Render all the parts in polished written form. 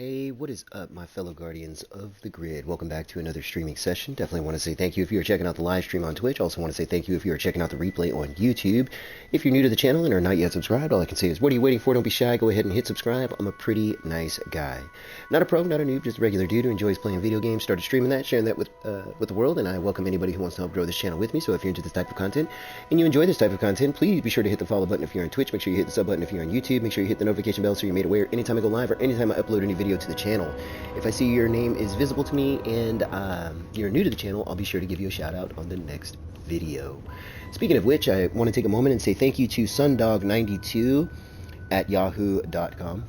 Hey, what is up, my fellow guardians of the grid? Welcome back to another streaming session. Definitely want to say thank you if you're checking out the live stream on Twitch. Also want to say thank you if you're checking out the replay on YouTube. If you're new to the channel and are not yet subscribed, all I can say is, what are you waiting for? Don't be shy. Go ahead and hit subscribe. I'm a pretty nice guy. Not a pro, not a noob, just a regular dude who enjoys playing video games. Started streaming that, sharing that with the world, and I welcome anybody who wants to help grow this channel with me. So if you're into this type of content and you enjoy this type of content, please be sure to hit the follow button if you're on Twitch. Make sure you hit the sub button if you're on YouTube. Make sure you hit the notification bell so you're made aware anytime I go live or anytime I upload any video to the channel. If I see your name is visible to me and you're new to the channel, I'll be sure to give you a shout out on the next video. Speaking of which, I want to take a moment and say thank you to Sundog92 at yahoo.com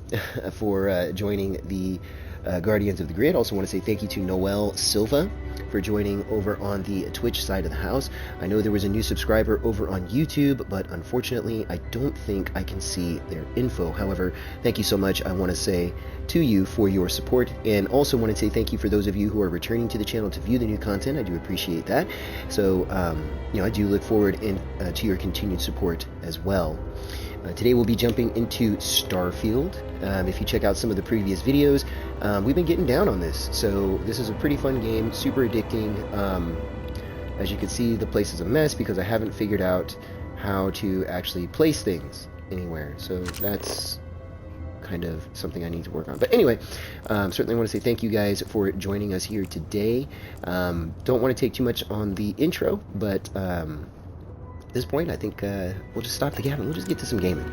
for joining the Guardians of the Grid. Also want to say thank you to Noel Silva for joining over on the Twitch side of the house. I know there was a new subscriber over on YouTube, but unfortunately I don't think I can see their info. However, thank you so much. I want to say to you for your support, and also want to say thank you for those of you who are returning to the channel to view the new content. I do appreciate that. So I do look forward to your continued support as well. Today we'll be jumping into Starfield. If you check out some of the previous videos, we've been getting down on this. So this is a pretty fun game, super addicting. As you can see, the place is a mess because I haven't figured out how to actually place things anywhere. So that's kind of something I need to work on. But anyway, certainly want to say thank you guys for joining us here today. Don't want to take too much on the intro, but at this point, I think we'll just stop the gabbing. We'll just get to some gaming.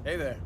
Hey there.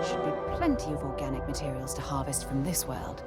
Should be plenty of organic materials to harvest from this world.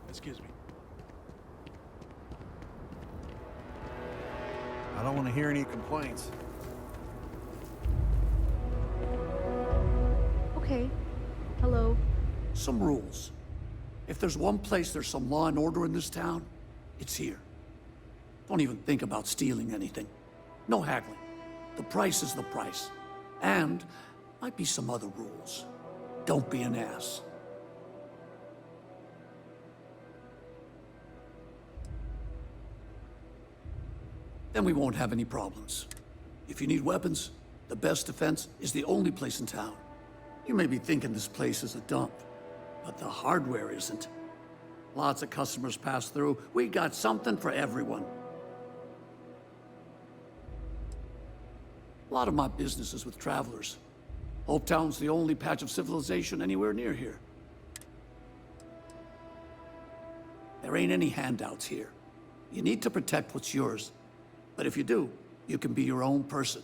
Excuse me. I don't want to hear any complaints. Okay. Hello. Some rules. If there's one place there's some law and order in this town, it's here. Don't even think about stealing anything. No haggling. The price is the price. And might be some other rules. Don't be an ass. Then we won't have any problems. If you need weapons, the best defense is the only place in town. You may be thinking this place is a dump, but the hardware isn't. Lots of customers pass through. We got something for everyone. A lot of my business is with travelers. Hope Town's the only patch of civilization anywhere near here. There ain't any handouts here. You need to protect what's yours. But if you do, you can be your own person.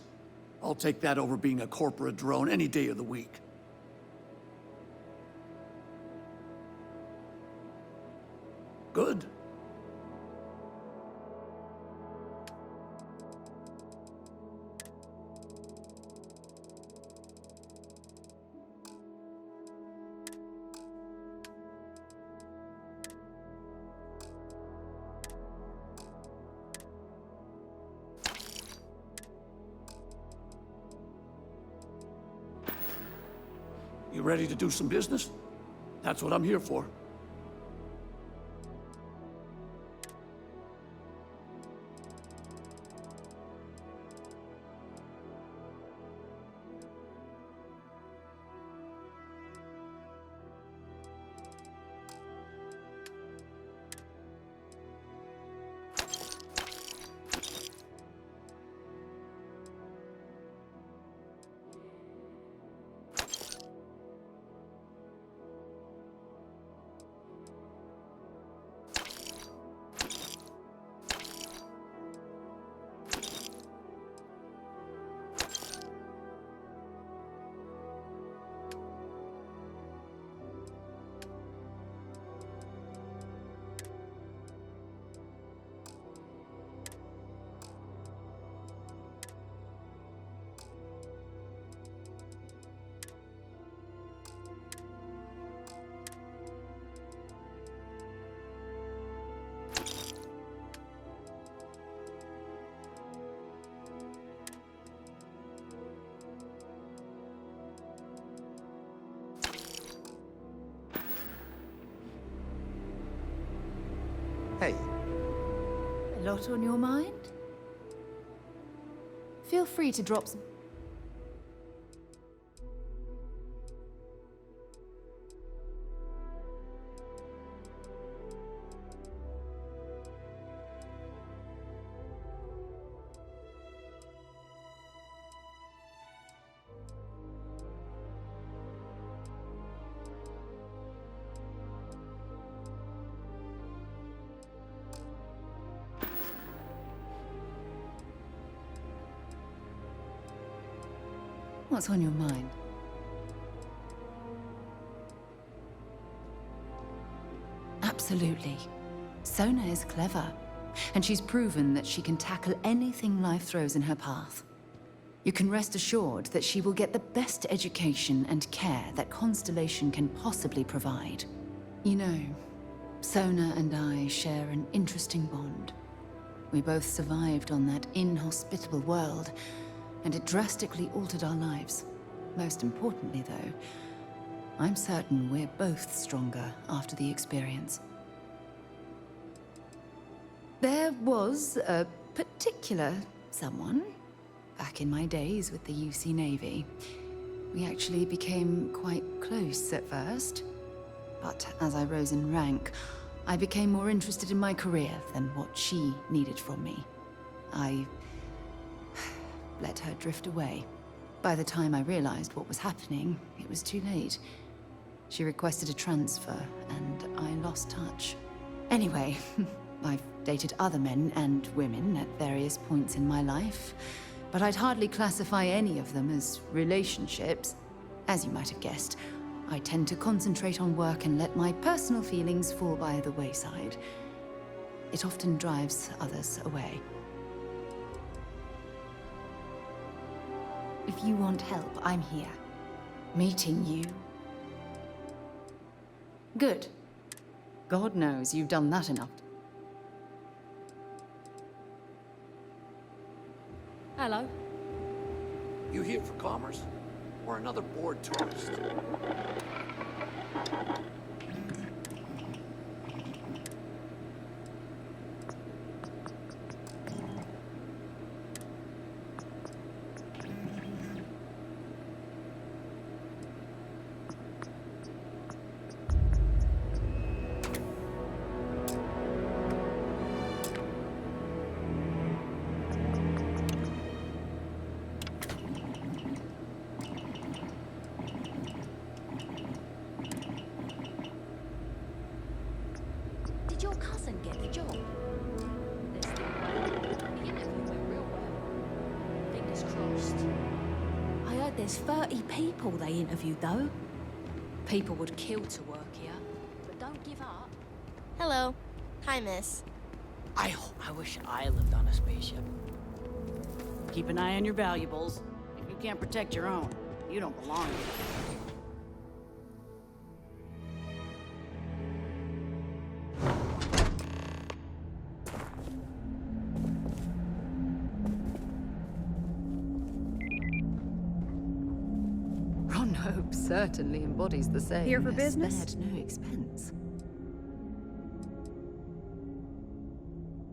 I'll take that over being a corporate drone any day of the week. Good. You ready to do some business? That's what I'm here for. Hey. A lot on your mind? Feel free to drop some... What's on your mind? Absolutely. Sona is clever, and she's proven that she can tackle anything life throws in her path. You can rest assured that she will get the best education and care that Constellation can possibly provide. You know, Sona and I share an interesting bond. We both survived on that inhospitable world, and it drastically altered our lives. Most importantly, though, I'm certain we're both stronger after the experience. There was a particular someone back in my days with the UC Navy. We actually became quite close at first, but as I rose in rank, I became more interested in my career than what she needed from me. I let her drift away. By the time I realized what was happening, it was too late. She requested a transfer, and I lost touch. Anyway, I've dated other men and women at various points in my life, but I'd hardly classify any of them as relationships. As you might have guessed, I tend to concentrate on work and let my personal feelings fall by the wayside. It often drives others away. If you want help, I'm here. Meeting you. Good. God knows you've done that enough. Hello. You here for commerce? Or another bored tourist? Did your cousin get the job? The interview went real well. Fingers crossed. I heard there's 30 people they interviewed, though. People would kill to work here, but don't give up. Hello. Hi, miss. I wish I lived on a spaceship. Keep an eye on your valuables. If you can't protect your own, you don't belong here. One hope certainly embodies the same. Here for business? Spared no expense.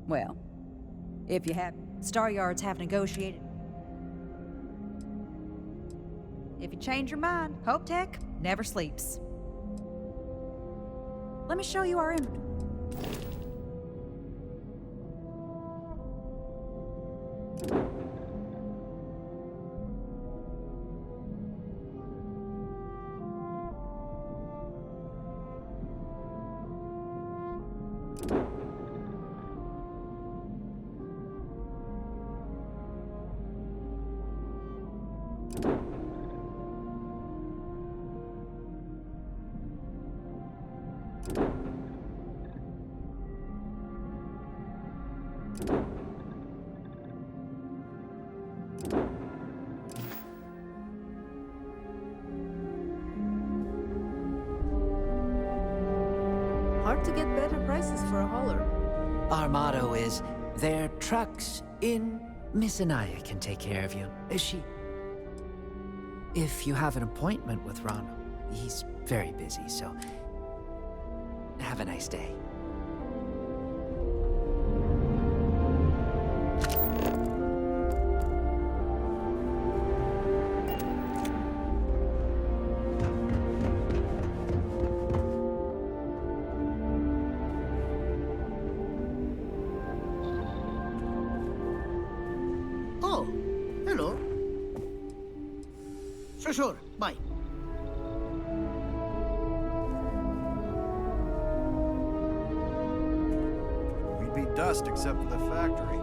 Well, if you have... Star Yards have negotiated. If you change your mind, Hope Tech never sleeps. Let me show you our inventory. Hard to get better prices for a hauler. Our motto is, their trucks in Miss Anaya can take care of you. If you have an appointment with Ronald, he's very busy, so have a nice day. Oh, hello. Sure, bye. We'd be dust except for the factory.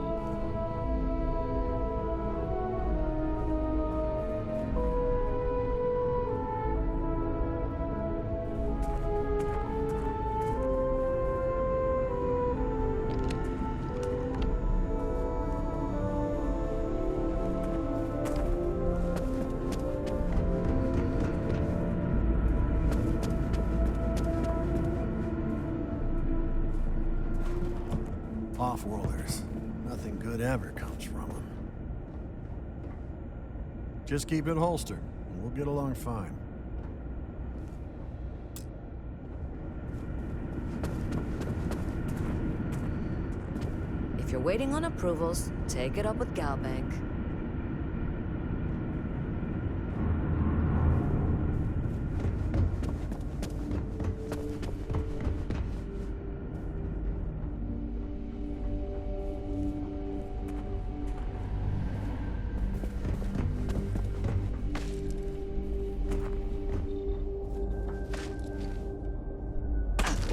Off-worlders. Nothing good ever comes from them. Just keep it holstered, and we'll get along fine. If you're waiting on approvals, take it up with Galbank.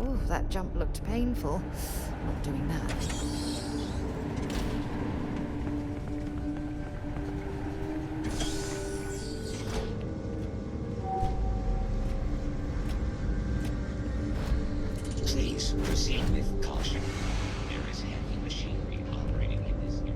Oh, that jump looked painful. Not doing that. Please proceed with caution. There is heavy machinery operating in this area.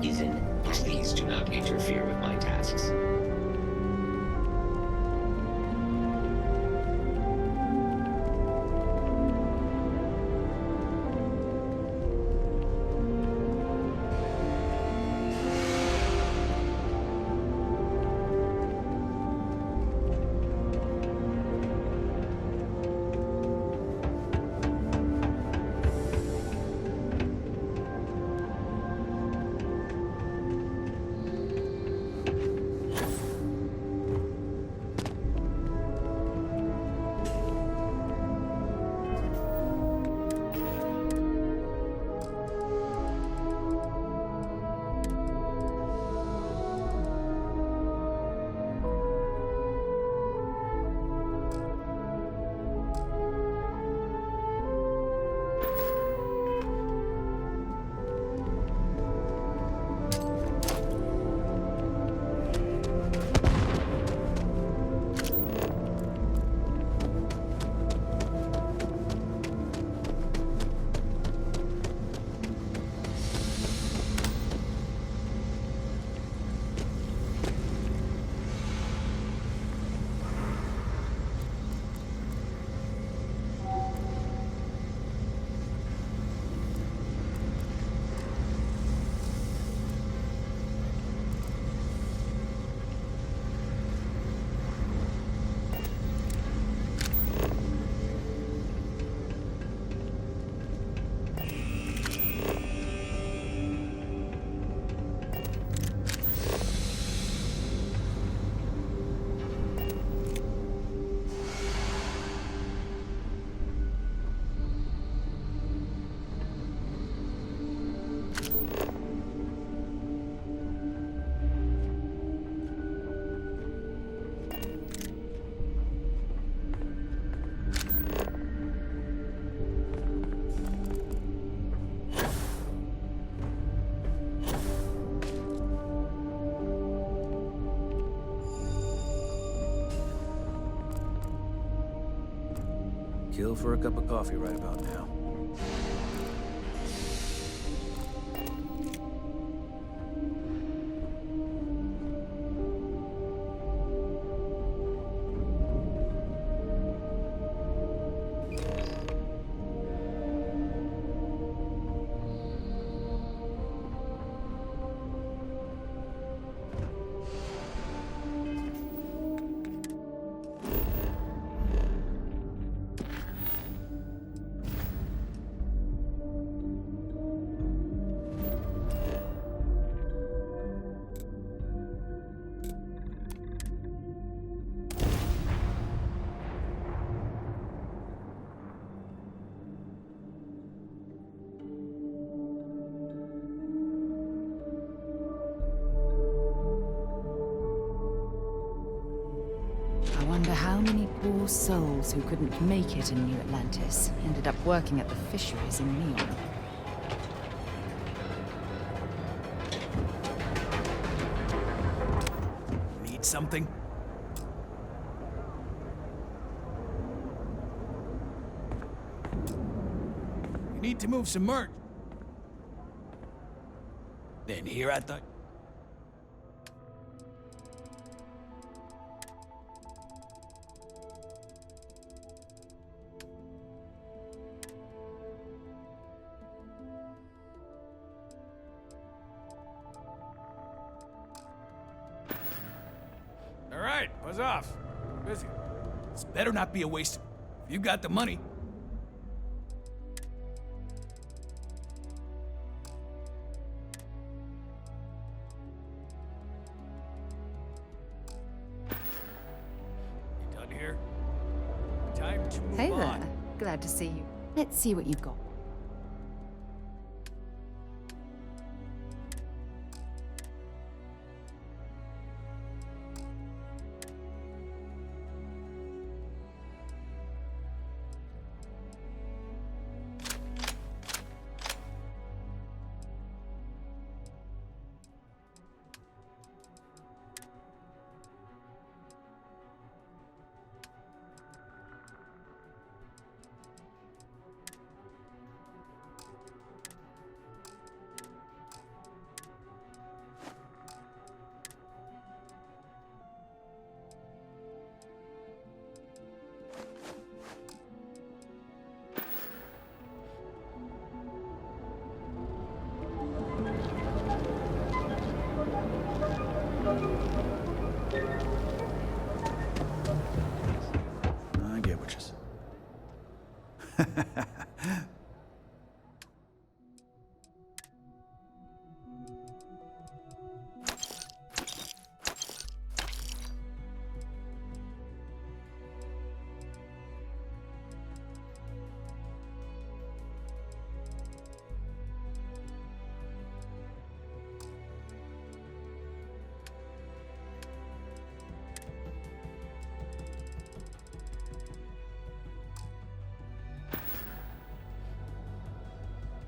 Ethan, please do not interfere with my tasks. Kill for a cup of coffee right about now. I wonder how many poor souls who couldn't make it in New Atlantis ended up working at the fisheries in Neon. Need something? You need to move some merch. Then here at the... All right, buzz off. Busy. This better not be a waste. If you got the money. You done here? Time to move Hey on. there. Glad to see you. Let's see what you've got.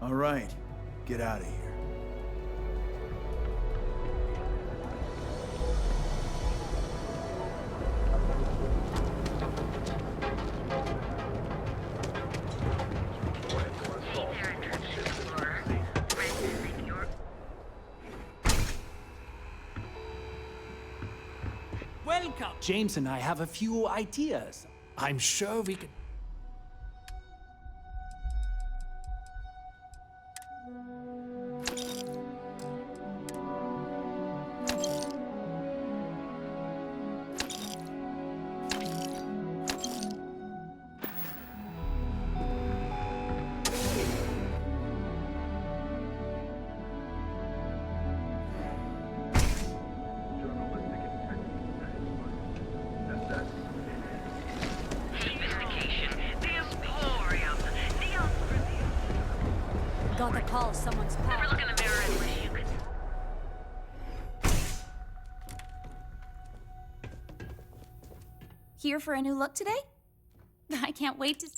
All right, get out of here. Welcome! James and I have a few ideas. I'm sure we could... Got a call, someone's power. Never look in the mirror and wish you could. Here for a new look today? I can't wait to...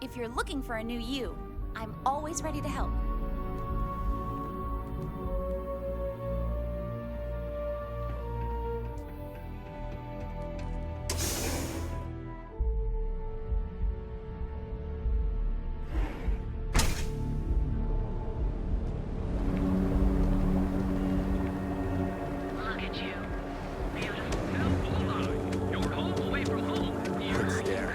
If you're looking for a new you, I'm always ready to help. Look at you. Beautiful. Hold on. You're home away from home. You're there.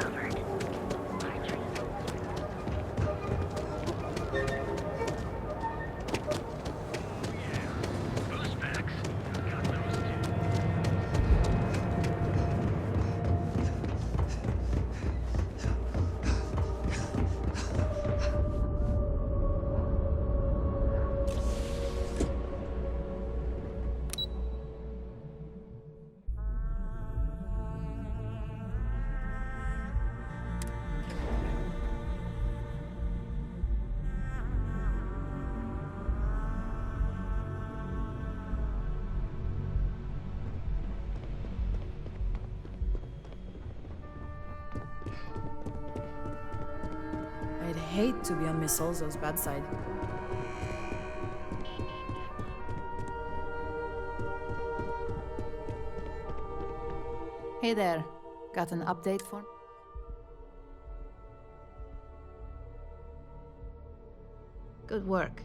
I'd hate to be on Miss Olzo's bad side. Hey there. Got an update for me? Good work.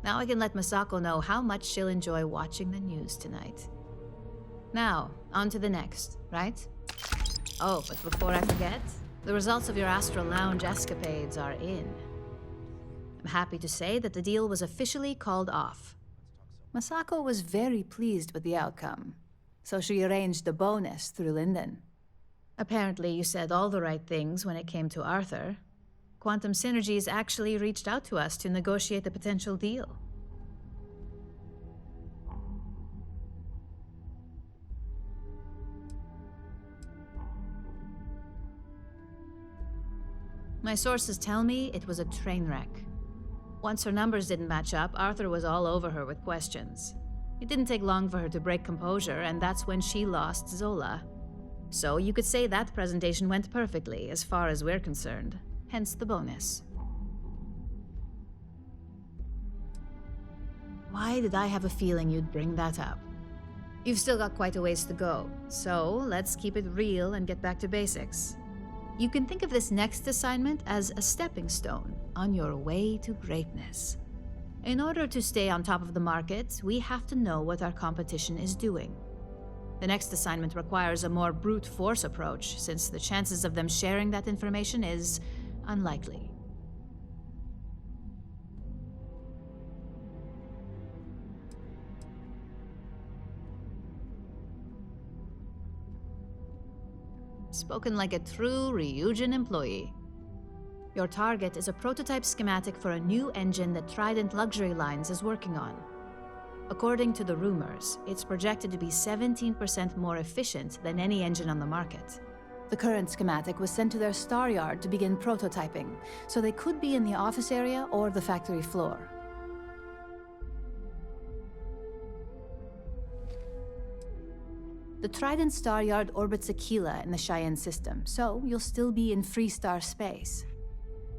Now I can let Masako know how much she'll enjoy watching the news tonight. Now, on to the next, right? Oh, but before I forget, the results of your Astral Lounge escapades are in. I'm happy to say that the deal was officially called off. Masako was very pleased with the outcome, so she arranged a bonus through Linden. Apparently you said all the right things when it came to Arthur. Quantum Synergies actually reached out to us to negotiate a potential deal. My sources tell me it was a train wreck. Once her numbers didn't match up, Arthur was all over her with questions. It didn't take long for her to break composure, and that's when she lost Zola. So you could say that presentation went perfectly, as far as we're concerned. Hence the bonus. Why did I have a feeling you'd bring that up? You've still got quite a ways to go, so let's keep it real and get back to basics. You can think of this next assignment as a stepping stone on your way to greatness. In order to stay on top of the market, we have to know what our competition is doing. The next assignment requires a more brute force approach, since the chances of them sharing that information is unlikely. Spoken like a true Ryujin employee. Your target is a prototype schematic for a new engine that Trident Luxury Lines is working on. According to the rumors, it's projected to be 17% more efficient than any engine on the market. The current schematic was sent to their star yard to begin prototyping, so they could be in the office area or the factory floor. The Trident Star Yard orbits Aquila in the Cheyenne system, so you'll still be in Freestar space.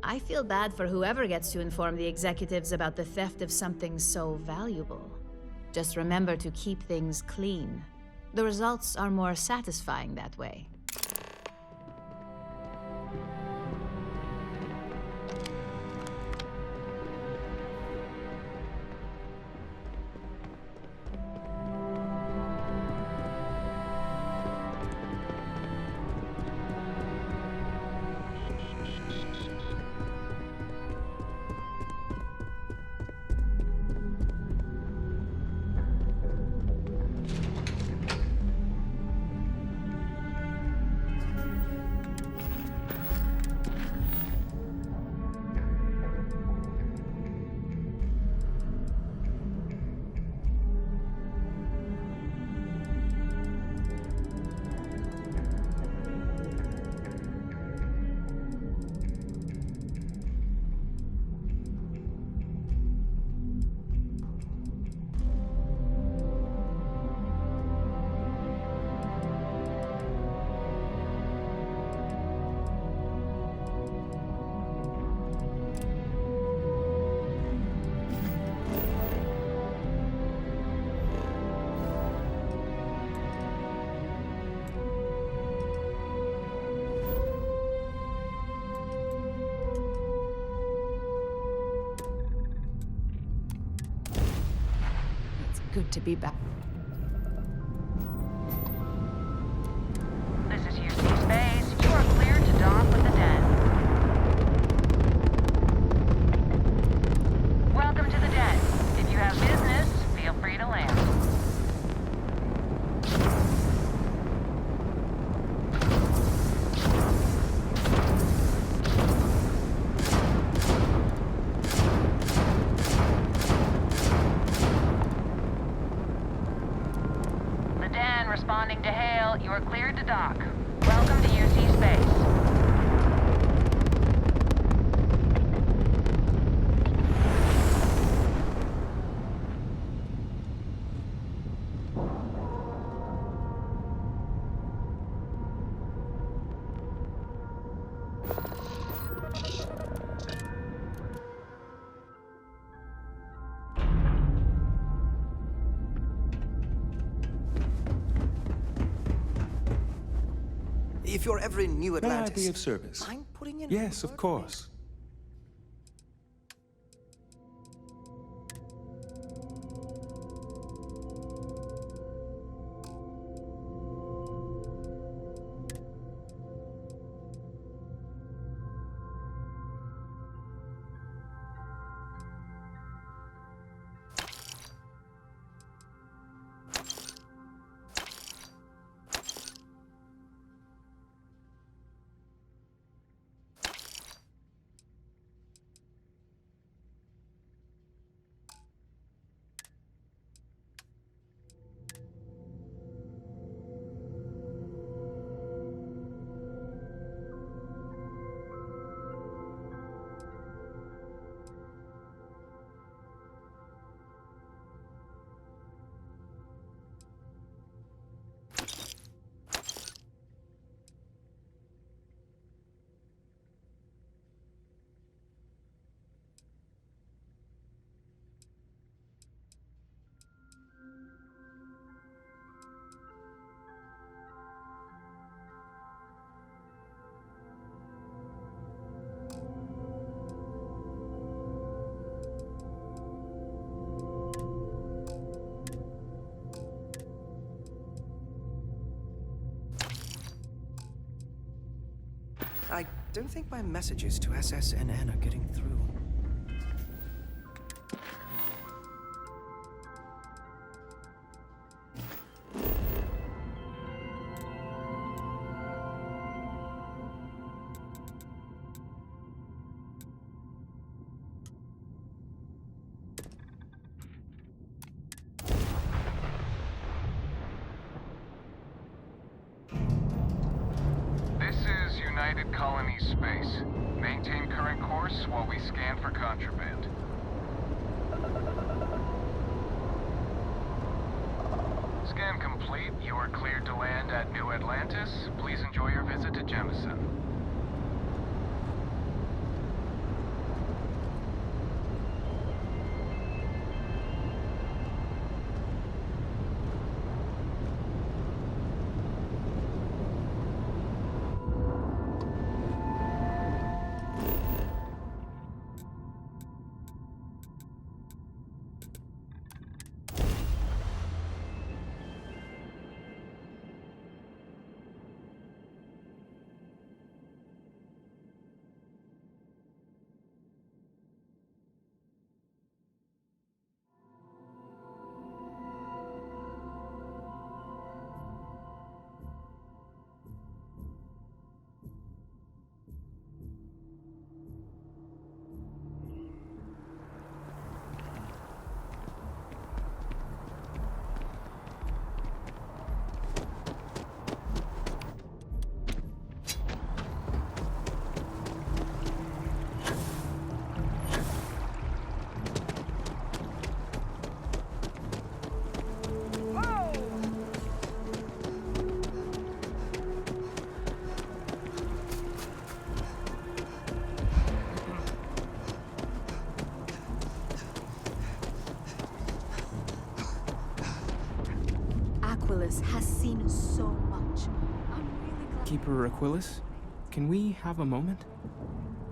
I feel bad for whoever gets to inform the executives about the theft of something so valuable. Just remember to keep things clean. The results are more satisfying that way. Good to be back. This is UC Space. You are cleared to dock with the den. Welcome to the den. If you have business, feel free to land. Responding to hail, you are cleared to dock. Welcome to UC Space. If you're ever in New Atlantis... May I be of service? I'm putting in... Yes, of course. I don't think my messages to SSNN are getting through. This is United Colony Space. Maintain current course while we scan for contraband. Scan complete. You are cleared to land at New Atlantis. Please enjoy your visit to Jemison. Has seen so much. I'm really glad. Keeper Aquilus, can we have a moment?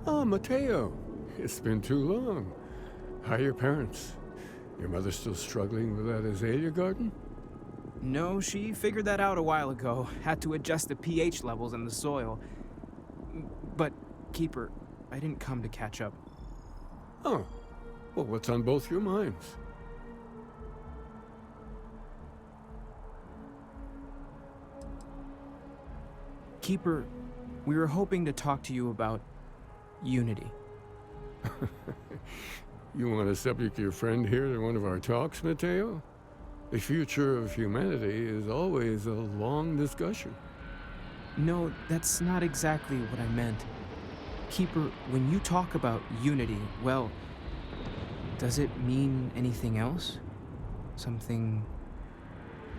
Ah, Mateo. It's been too long. How are your parents? Your mother still struggling with that azalea garden? No, she figured that out a while ago. Had to adjust the pH levels in the soil. But, Keeper, I didn't come to catch up. Oh. Well, what's on both your minds? Keeper, we were hoping to talk to you about unity. You want to subject your friend here to one of our talks, Mateo? The future of humanity is always a long discussion. No, that's not exactly what I meant. Keeper, when you talk about unity, well, does it mean anything else? Something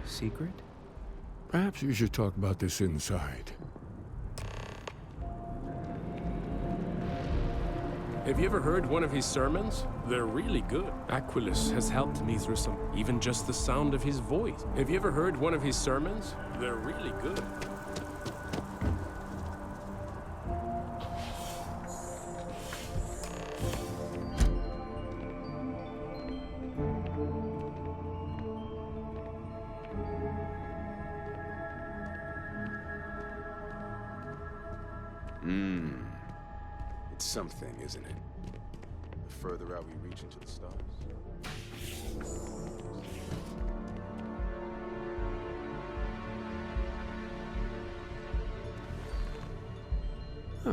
secret? Perhaps you should talk about this inside. Have you ever heard one of his sermons? They're really good. Aquilus has helped me through some, even just the sound of his voice. Have you ever heard one of his sermons? They're really good. It's something, isn't it? The further out we reach into the stars.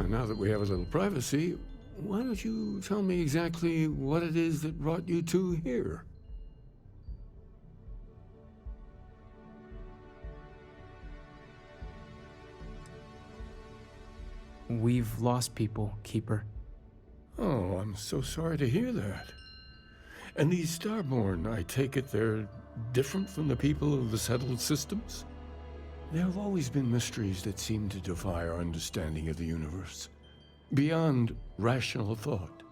Now that we have a little privacy, why don't you tell me exactly what it is that brought you two here? We've lost people, Keeper. Oh, I'm so sorry to hear that. And these Starborn, I take it they're different from the people of the settled systems? There have always been mysteries that seem to defy our understanding of the universe. Beyond rational thought.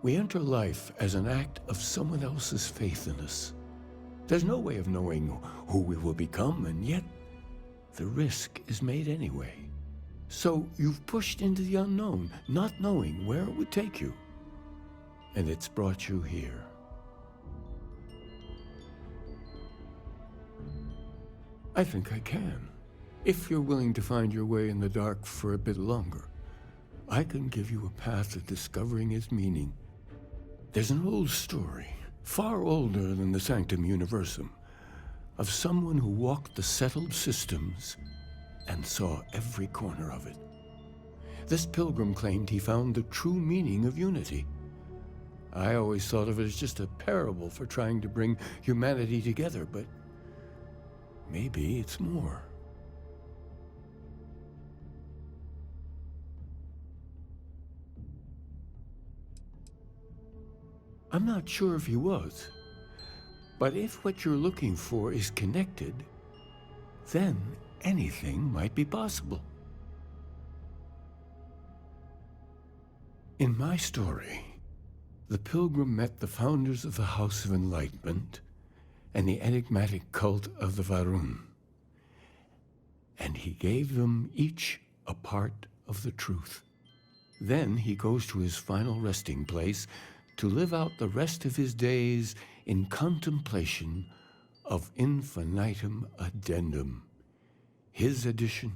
We enter life as an act of someone else's faith in us. There's no way of knowing who we will become, and yet the risk is made anyway. So you've pushed into the unknown, not knowing where it would take you. And it's brought you here. I think I can, if you're willing to find your way in the dark for a bit longer. I can give you a path to discovering its meaning. There's an old story, far older than the Sanctum Universum, of someone who walked the settled systems and saw every corner of it. This pilgrim claimed he found the true meaning of unity. I always thought of it as just a parable for trying to bring humanity together, but maybe it's more. I'm not sure if he was, but if what you're looking for is connected, then anything might be possible. In my story, the pilgrim met the founders of the House of Enlightenment and the enigmatic cult of the Varun, and he gave them each a part of the truth. Then he goes to his final resting place to live out the rest of his days in contemplation of infinitum addendum, his addition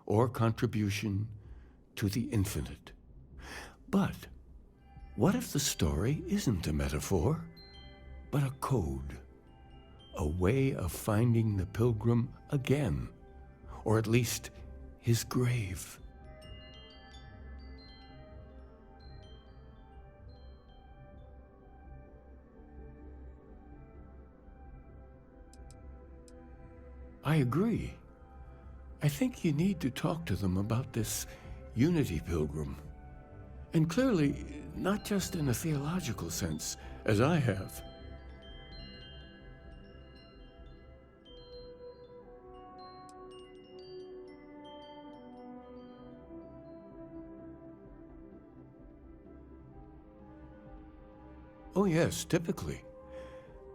or contribution to the infinite. But what if the story isn't a metaphor, but a code, a way of finding the pilgrim again, or at least his grave? I agree. I think you need to talk to them about this unity pilgrim. And clearly, not just in a theological sense, as I have. Oh yes, typically.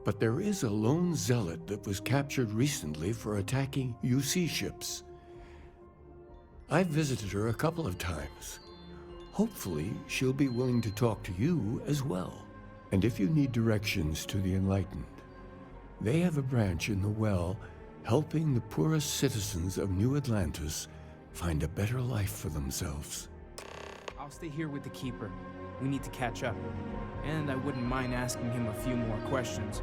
But there is a lone zealot that was captured recently for attacking UC ships. I've visited her a couple of times. Hopefully, she'll be willing to talk to you as well. And if you need directions to the Enlightened, they have a branch in the Well helping the poorest citizens of New Atlantis find a better life for themselves. I'll stay here with the Keeper. We need to catch up. And I wouldn't mind asking him a few more questions.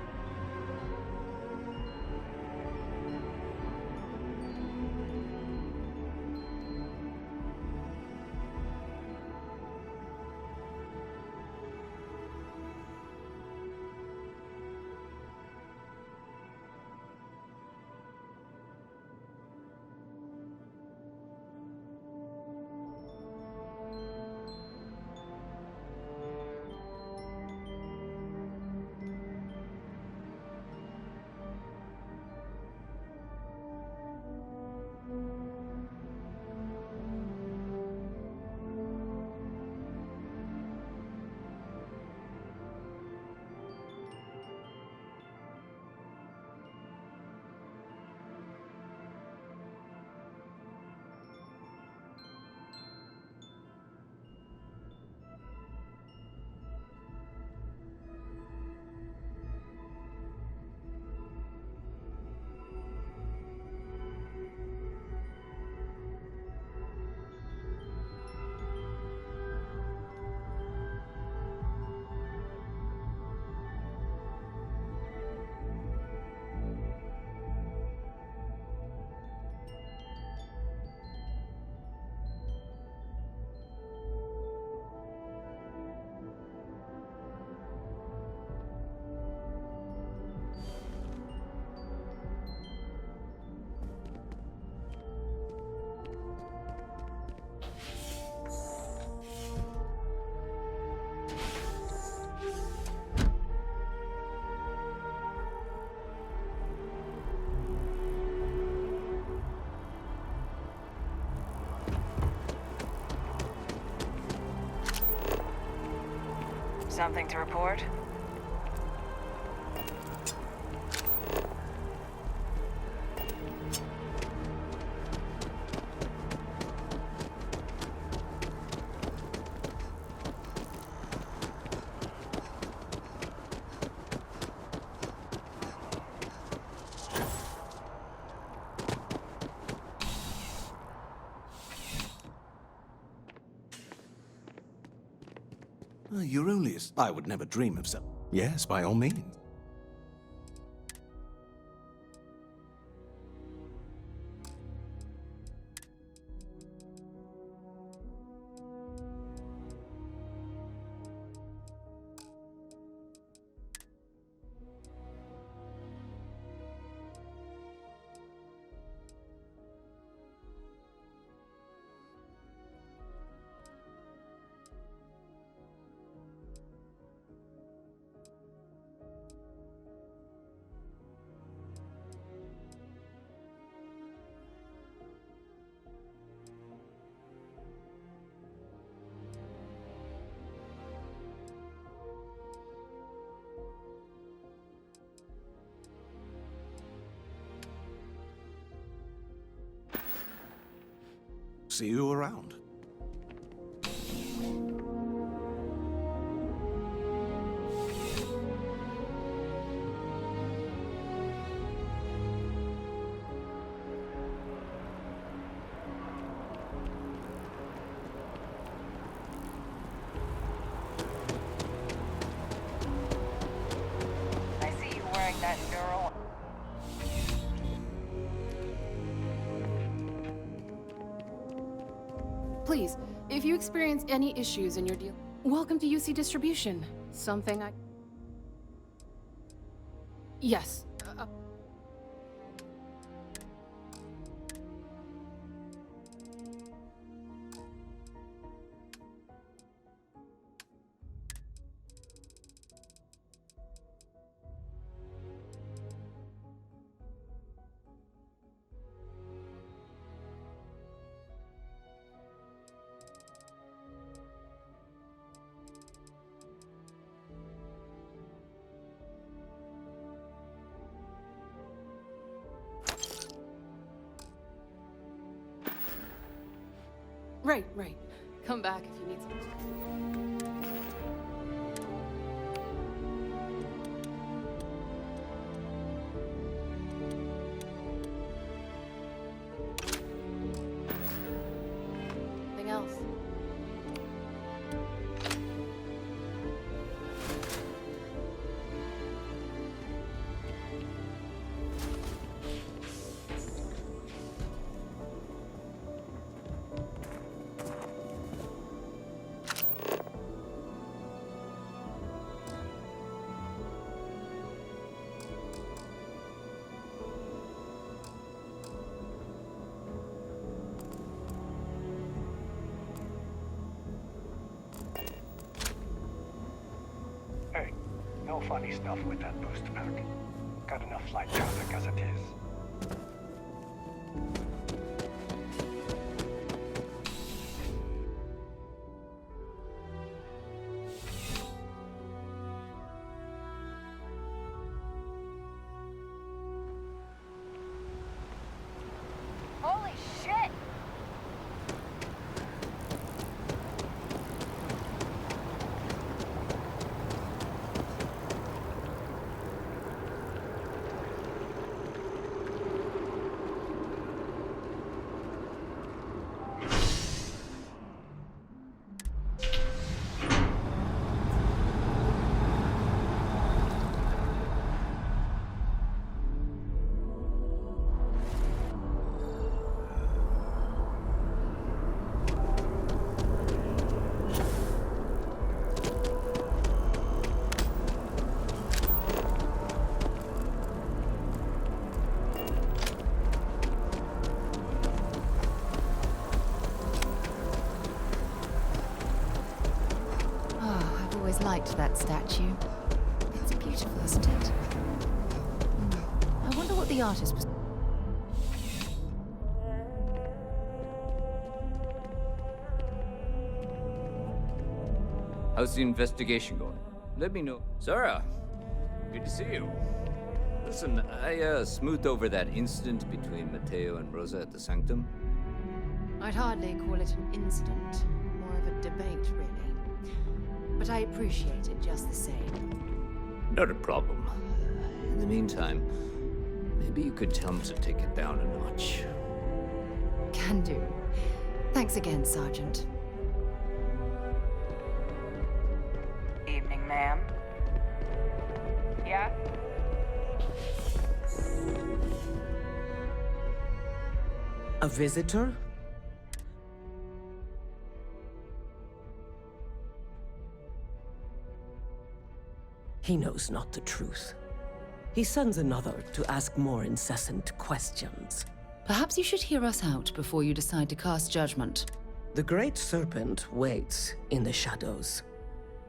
Something to report? Eurulius, I would never dream of so. Yes, by all means. See you around. I see you wearing that neural. Please, if you experience any issues in your deal, welcome to UC Distribution. Something I... Yes. Right. Come back if you need something. Anything else? Hey, no funny stuff with that boost pack. Got enough flight traffic as it is. Holy shit! Liked that statue. It's beautiful, isn't it? I wonder what the artist was... How's the investigation going? Let me know. Sarah, good to see you. Listen, I smoothed over that incident between Matteo and Rosa at the Sanctum. I'd hardly call it an incident. More of a debate, really. But I appreciate it just the same. Not a problem. In the meantime, maybe you could tell him to take it down a notch. Can do. Thanks again, Sergeant. ma'am. Yeah? A visitor? He knows not the truth. He sends another to ask more incessant questions. Perhaps you should hear us out before you decide to cast judgment. The Great Serpent waits in the shadows.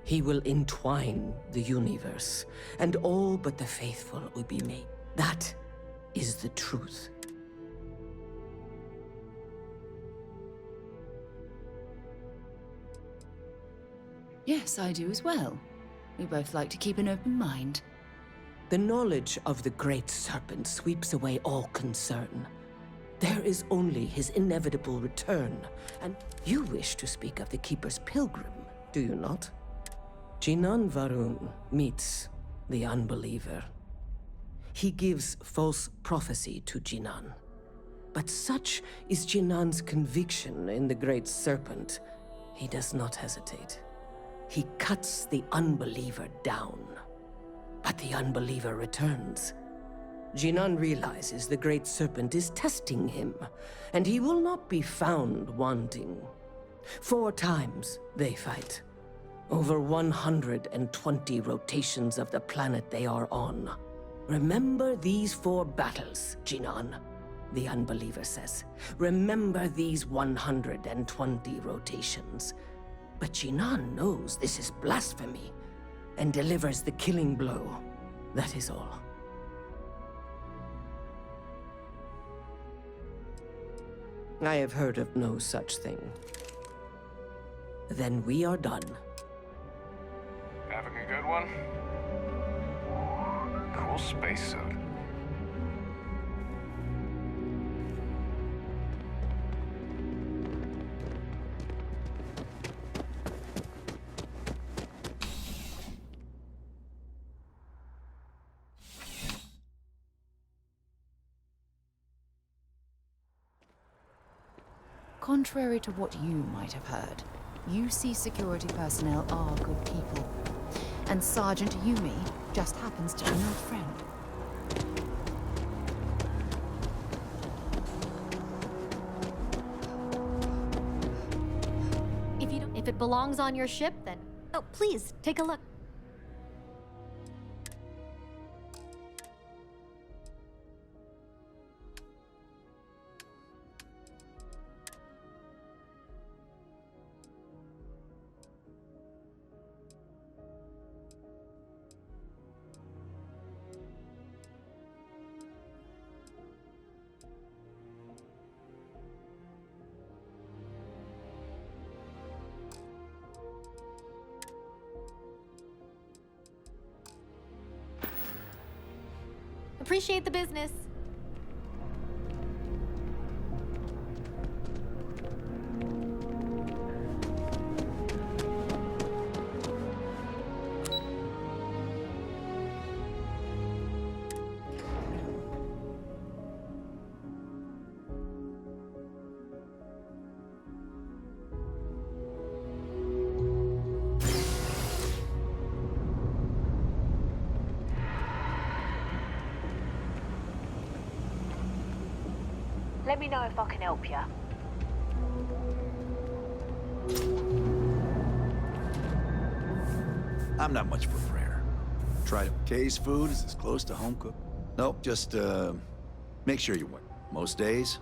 He will entwine the universe, and all but the faithful will be made. That is the truth. Yes, I do as well. We both like to keep an open mind. The knowledge of the Great Serpent sweeps away all concern. There is only his inevitable return, and you wish to speak of the Keeper's Pilgrim, do you not? Jinan Varun meets the unbeliever. He gives false prophecy to Jinan. But such is Jinan's conviction in the Great Serpent, he does not hesitate. He cuts the unbeliever down. But the unbeliever returns. Jinan realizes the Great Serpent is testing him, and he will not be found wanting. 4 times they fight. Over 120 rotations of the planet they are on. Remember these 4 battles, Jinan, the unbeliever says. Remember these 120 rotations. But Jinan knows this is blasphemy, and delivers the killing blow. That is all. I have heard of no such thing. Then we are done. Having a good one? Cool spacesuit. Contrary to what you might have heard, UC security personnel are good people. And Sergeant Yumi just happens to be my friend. If it belongs on your ship, then... Oh, please, take a look. Appreciate the business. Let me know if I can help you. I'm not much for prayer. Try to case food is as close to home cooked. Nope, just make sure you work. Most days.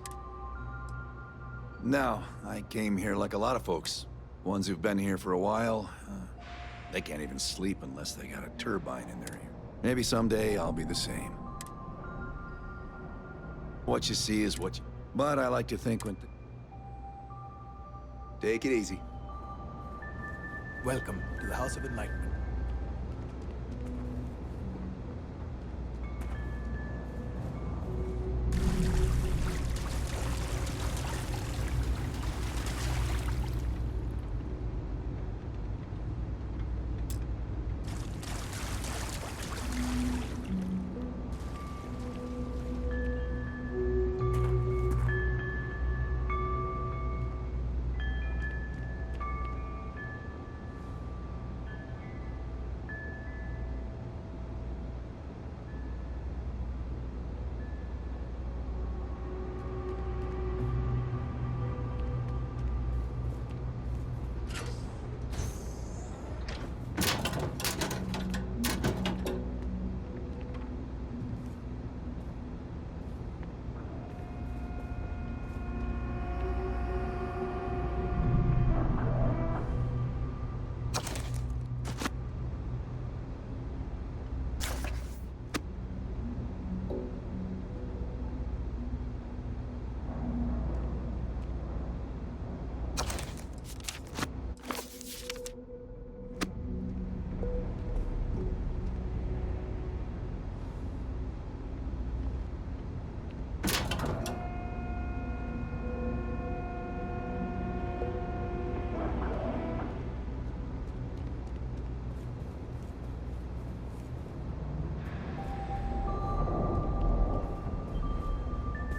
No, I came here like a lot of folks. Ones who've been here for a while, they can't even sleep unless they got a turbine in their ear. Maybe someday I'll be the same. What you see is what you... But I like to think when... Take it easy. Welcome to the House of Enlightenment.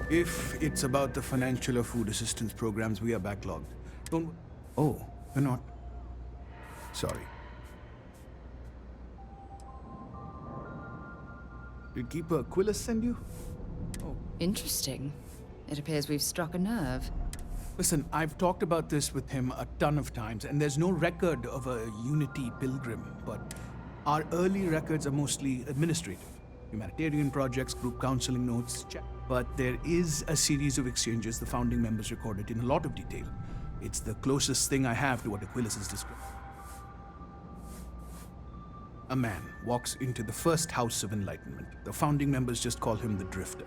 If it's about the financial or food assistance programs, we are backlogged. Don't... Oh, we're not. Sorry. Did Keeper Aquilus send you? Oh. Interesting. It appears we've struck a nerve. Listen, I've talked about this with him a ton of times, and there's no record of a Unity pilgrim, but our early records are mostly administrative. Humanitarian projects, group counseling notes, check. But there is a series of exchanges the founding members recorded in a lot of detail. It's the closest thing I have to what Aquilus has described. A man walks into the first house of enlightenment. The founding members just call him the Drifter.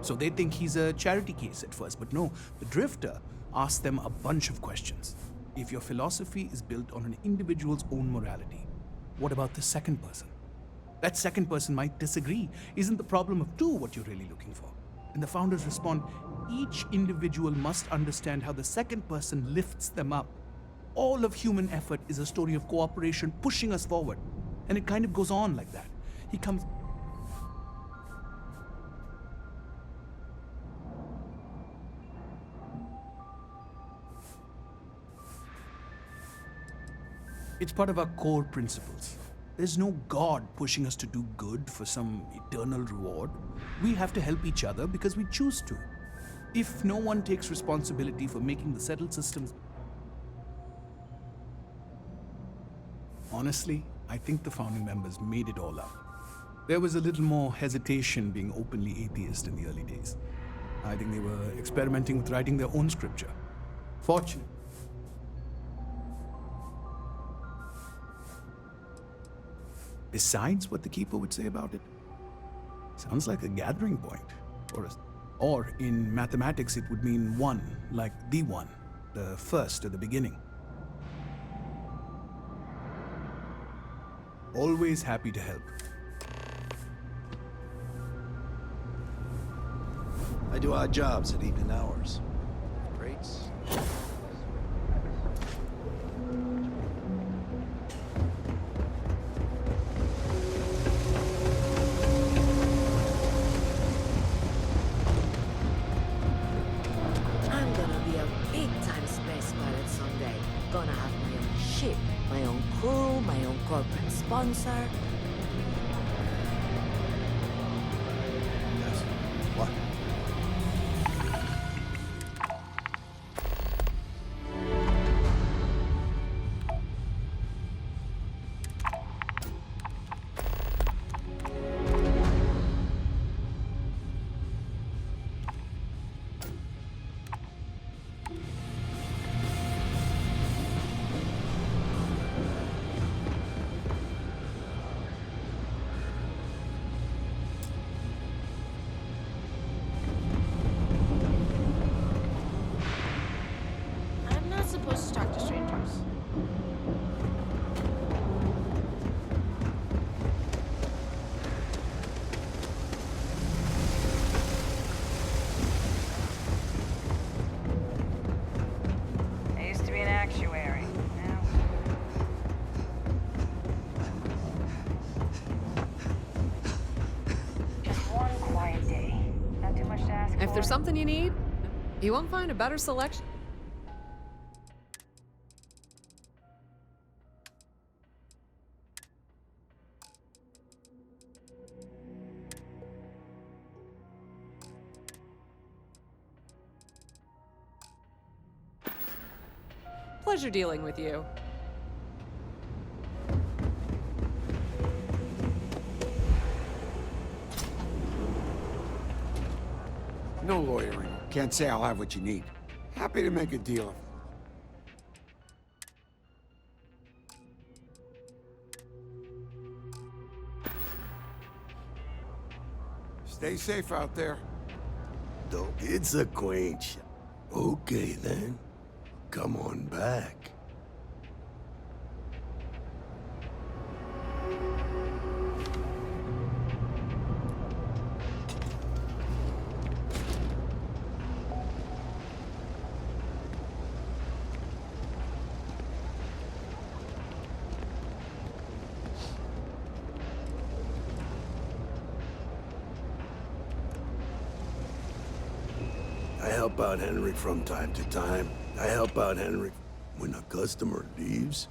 So they think he's a charity case at first, but no, the Drifter asks them a bunch of questions. If your philosophy is built on an individual's own morality, what about the second person? That second person might disagree. Isn't the problem of two what you're really looking for? And the founders respond, each individual must understand how the second person lifts them up. All of human effort is a story of cooperation pushing us forward. And it kind of goes on like that. He comes... It's part of our core principles. There's no God pushing us to do good for some eternal reward. We have to help each other because we choose to. If no one takes responsibility for making the settled systems... Honestly, I think the founding members made it all up. There was a little more hesitation being openly atheist in the early days. I think they were experimenting with writing their own scripture. Fortunately. Besides what the Keeper would say about it, sounds like a gathering point. Or in mathematics, it would mean one, like the one, the first at the beginning. Always happy to help. I do odd jobs at evening hours. Rates. I'm gonna be a big-time space pirate someday. Gonna have my own ship, my own crew, my own corporate sponsor. Yes. What? I'm not supposed to talk to strangers. I used to be an actuary. Now... Just one quiet day. Not too much to ask If for. there's something you need, you won't find a better selection. Pleasure dealing with you. No lawyering. Can't say I'll have what you need. Happy to make a deal. Stay safe out there. It's a quaint shot. Okay, then. Come on back. help out Henry from time to time. I help out Henry when a customer leaves.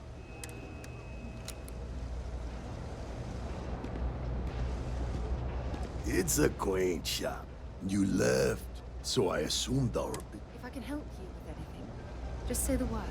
It's a quaint shop. You left, so I assumed our... If I can help you with anything, just say the word.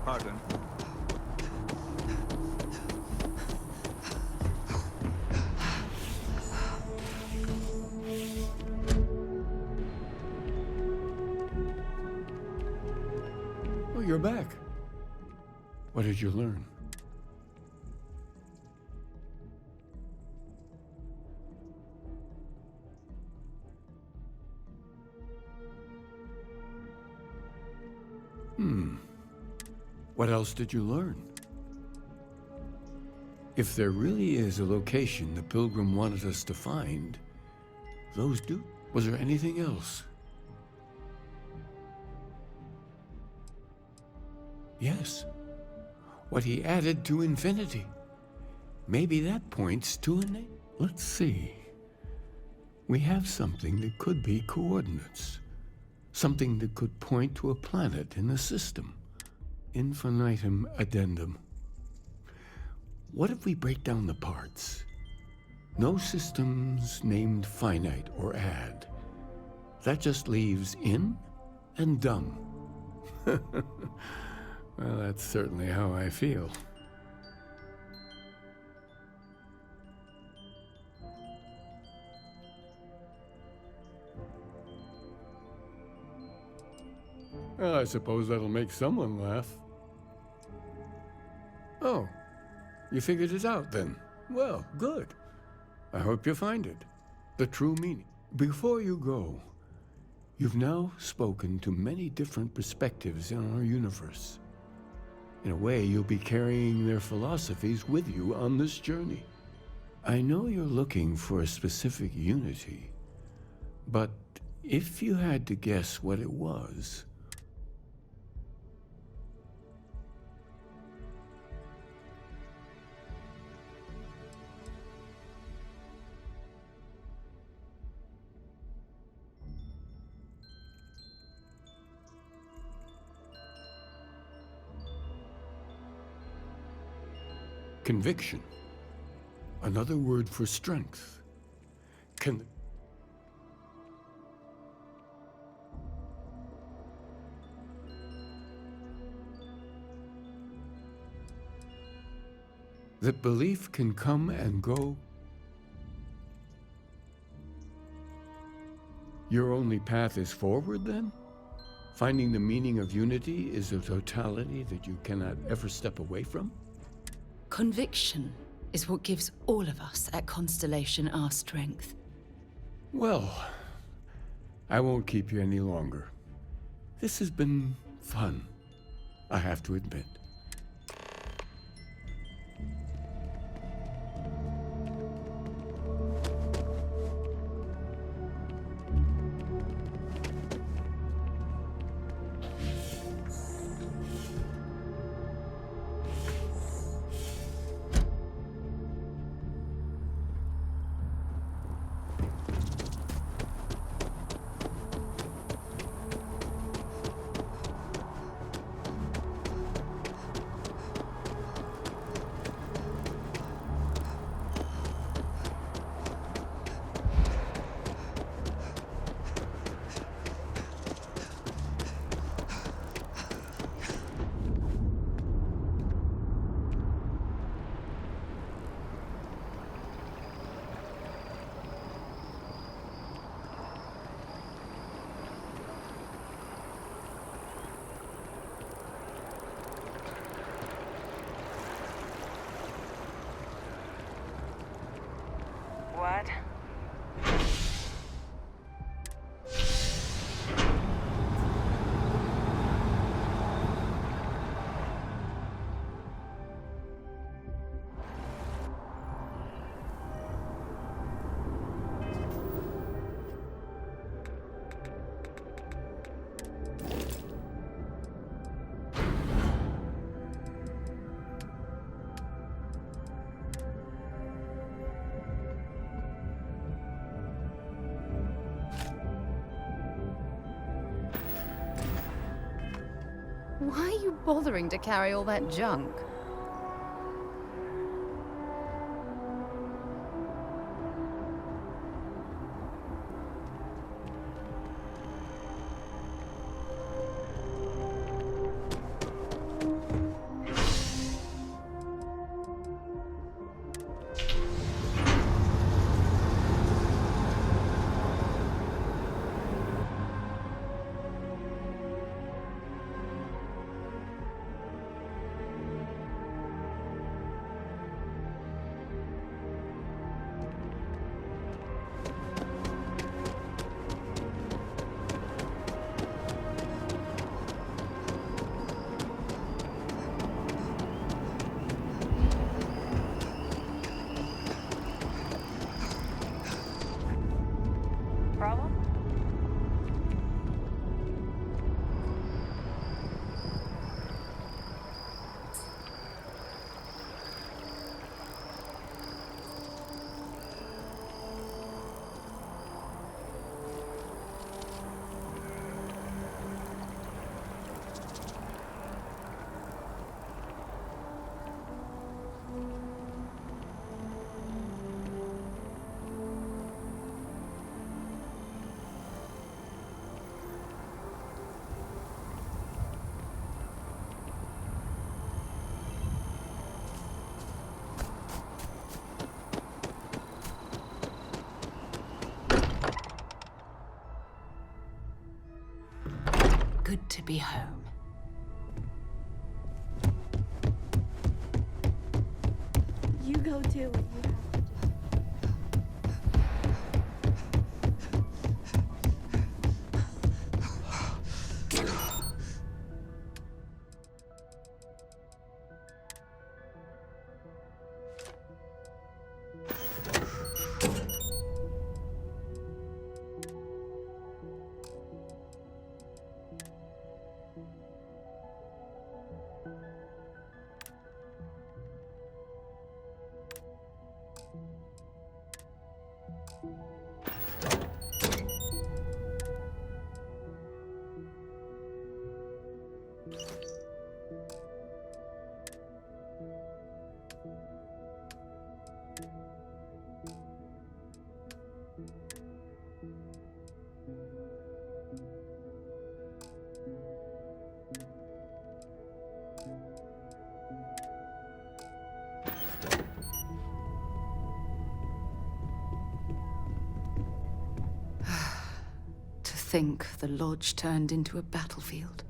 Pardon. Oh, you're back. What did you learn? What else did you learn? If there really is a location the Pilgrim wanted us to find, those do. Was there anything else? Yes. What he added to infinity. Maybe that points to an... Let's see. We have something that could be coordinates. Something that could point to a planet in the system. Infinitum addendum. What if we break down the parts? No systems named finite or add. That just leaves in and dumb. Well, that's certainly how I feel. Well, I suppose that'll make someone laugh. Oh, you figured it out then? Well, good. I hope you find it. The true meaning. Before you go, you've now spoken to many different perspectives in our universe. In a way, you'll be carrying their philosophies with you on this journey. I know you're looking for a specific unity, but if you had to guess what it was... Conviction. Another word for strength. That belief can come and go. Your only path is forward, then? Finding the meaning of unity is a totality that you cannot ever step away from? Conviction is what gives all of us at Constellation our strength. Well, I won't keep you any longer. This has been fun, I have to admit. Why are you bothering to carry all that junk? Problem? Good to be home. You go too if you have to. To think the lodge turned into a battlefield.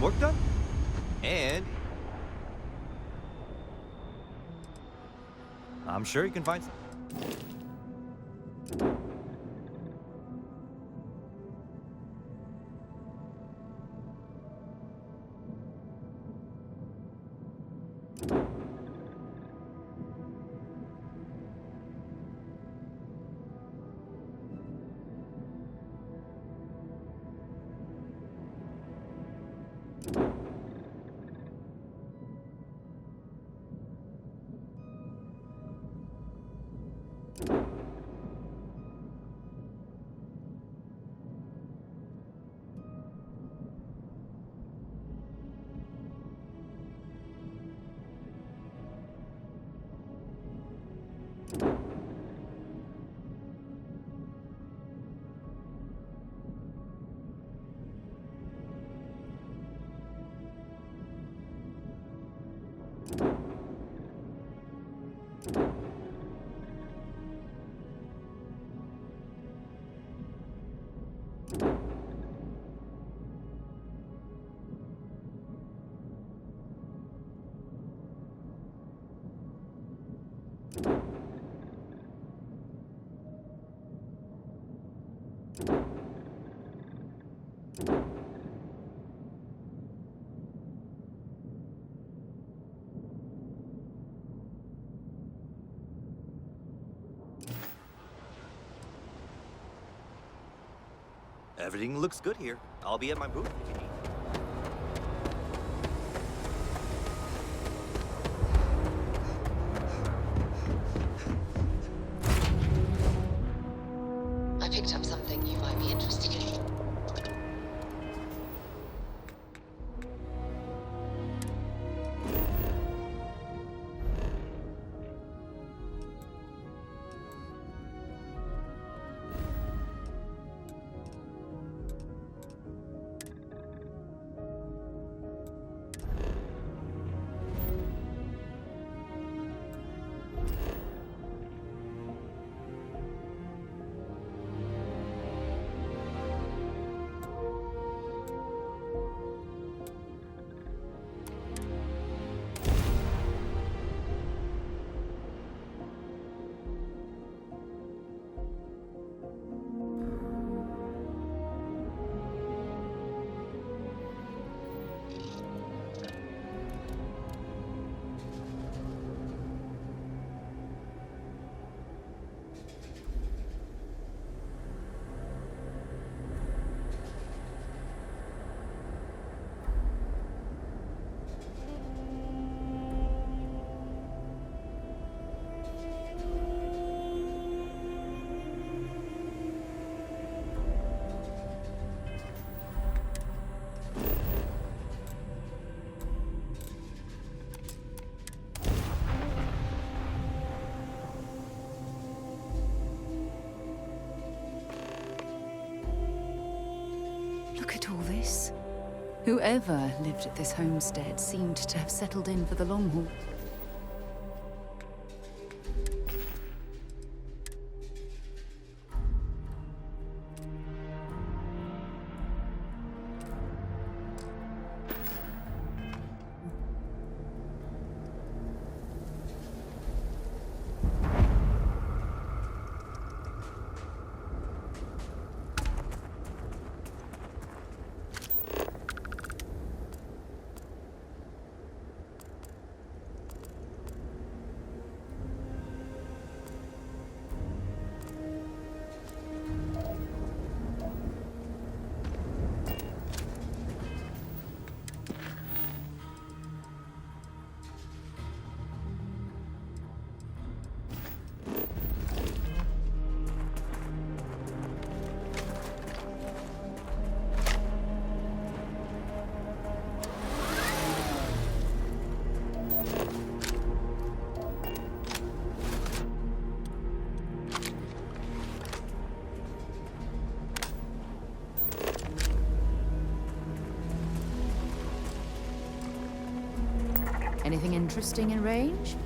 work done. And I'm sure you can find some. Everything looks good here. I'll be at my booth if you need. I picked up something you might be interested in. Look at all this. Whoever lived at this homestead seemed to have settled in for the long haul. Anything interesting in range?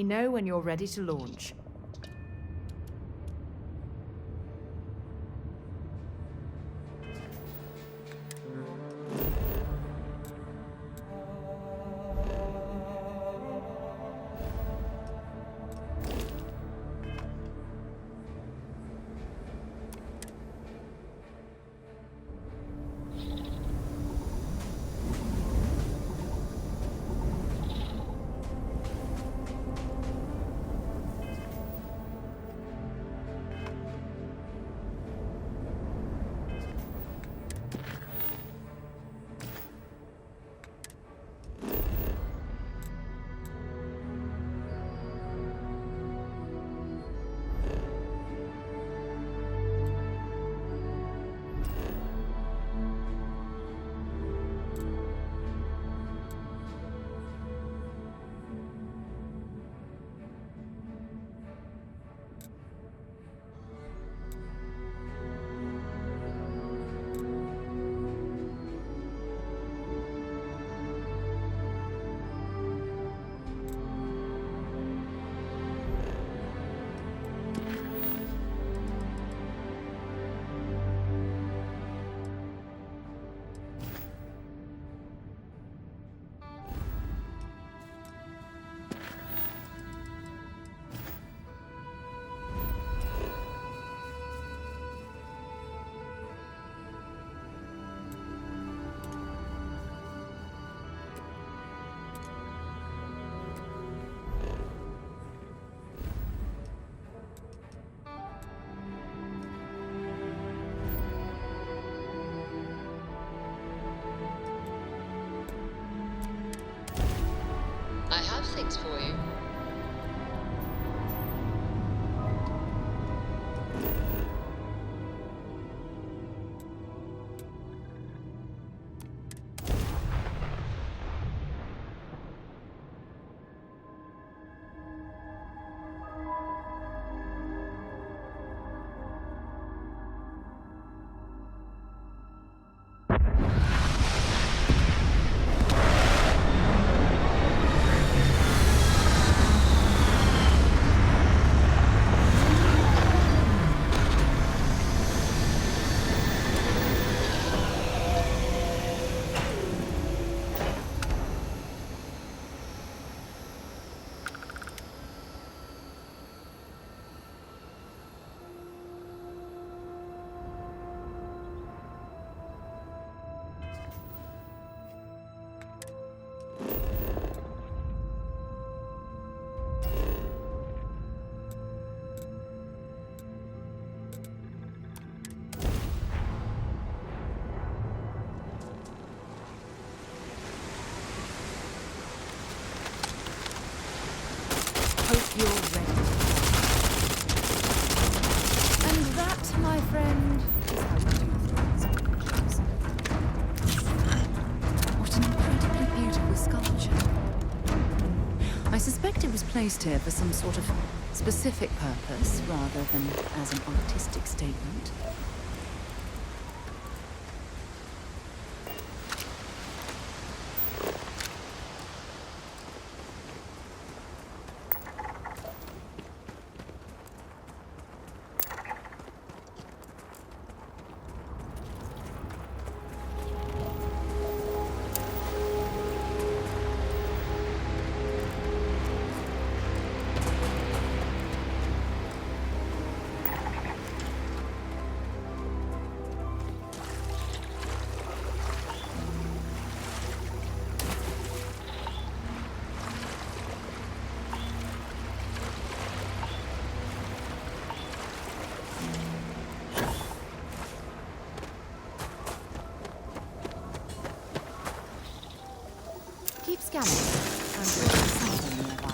me know when you're ready to launch. I have things for you. Hope you're ready. And that, my friend, is how you do things on ships. What an incredibly beautiful sculpture. I suspect it was placed here for some sort of specific purpose rather than as an artistic statement. Keep scanning. I'm sure there's something nearby.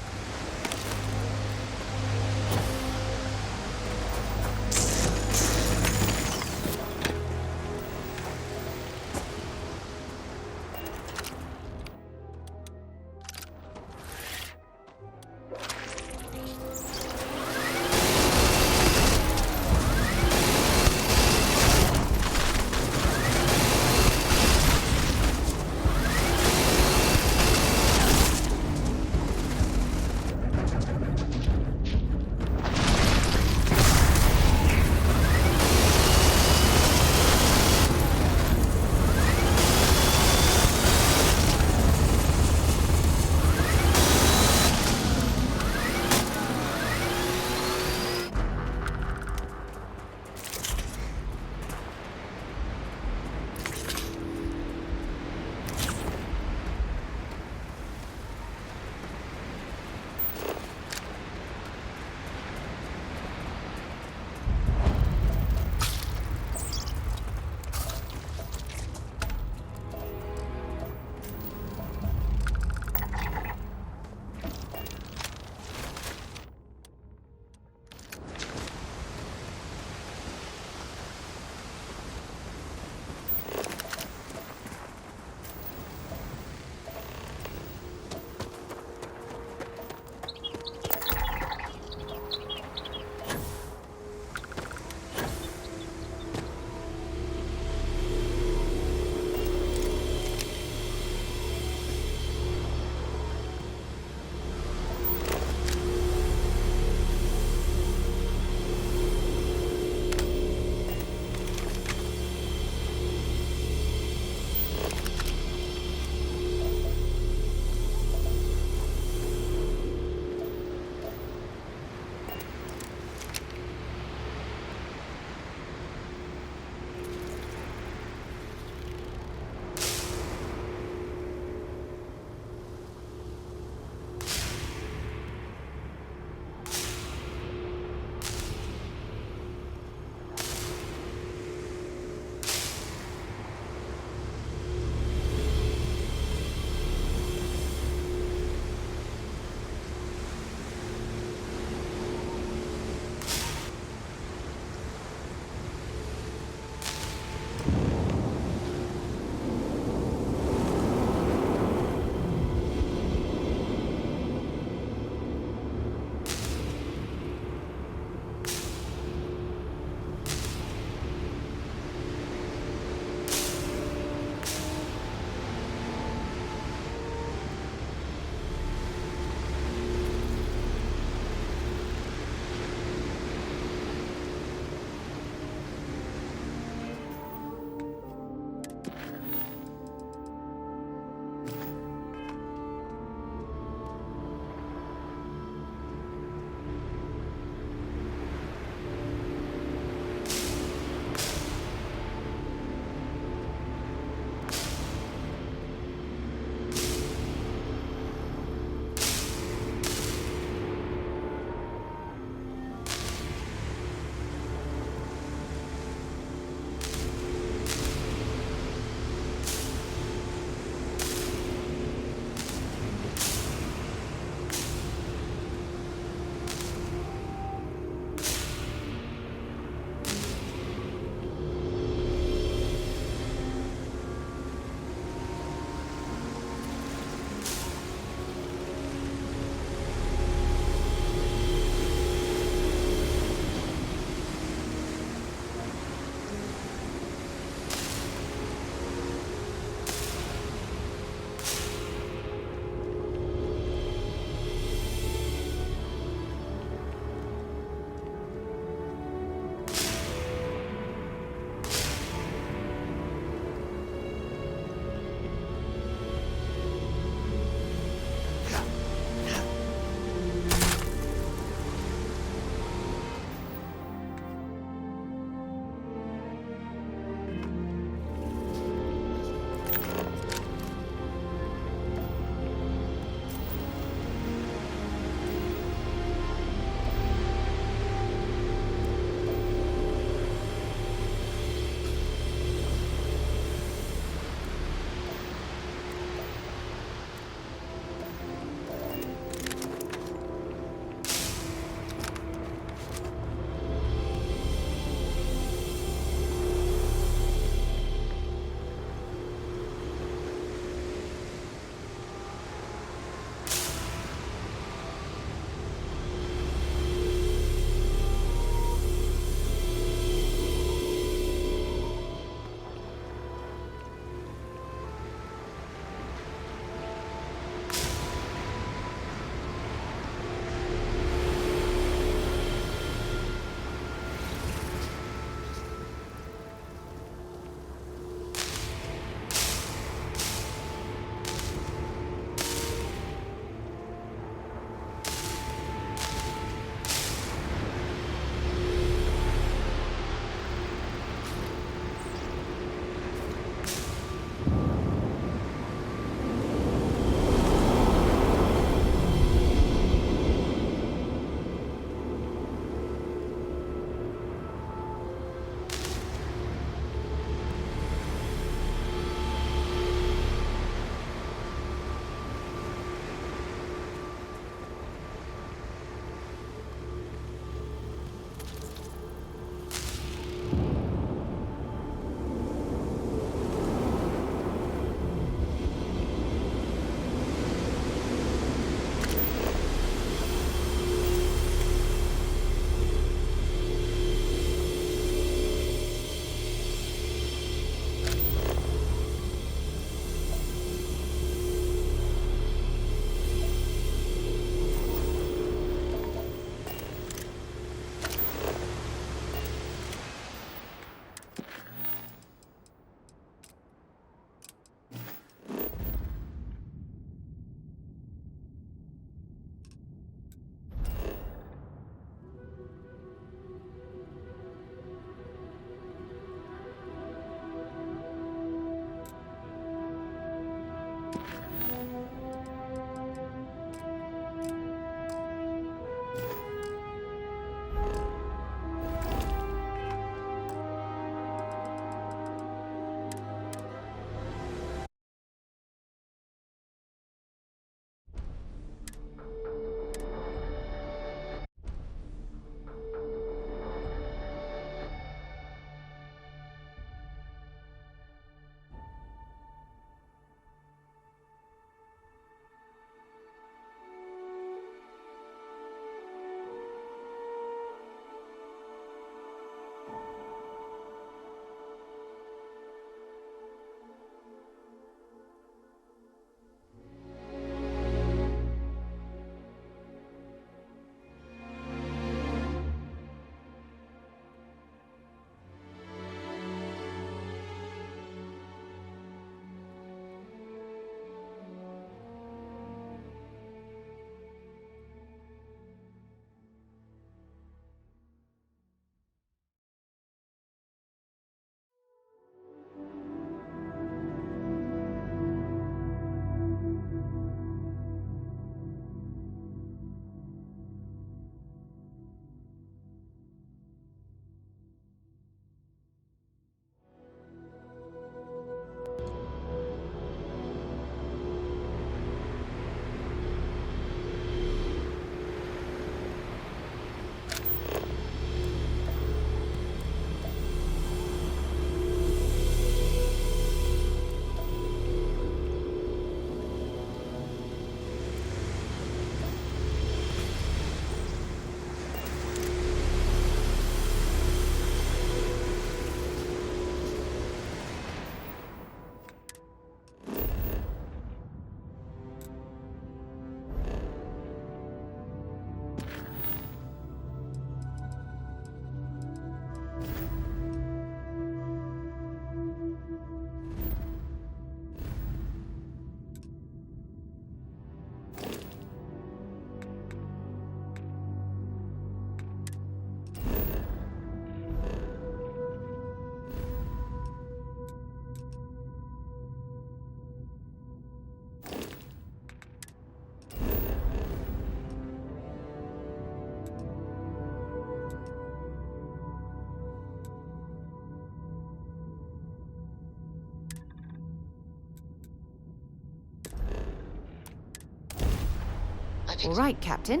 All right, Captain.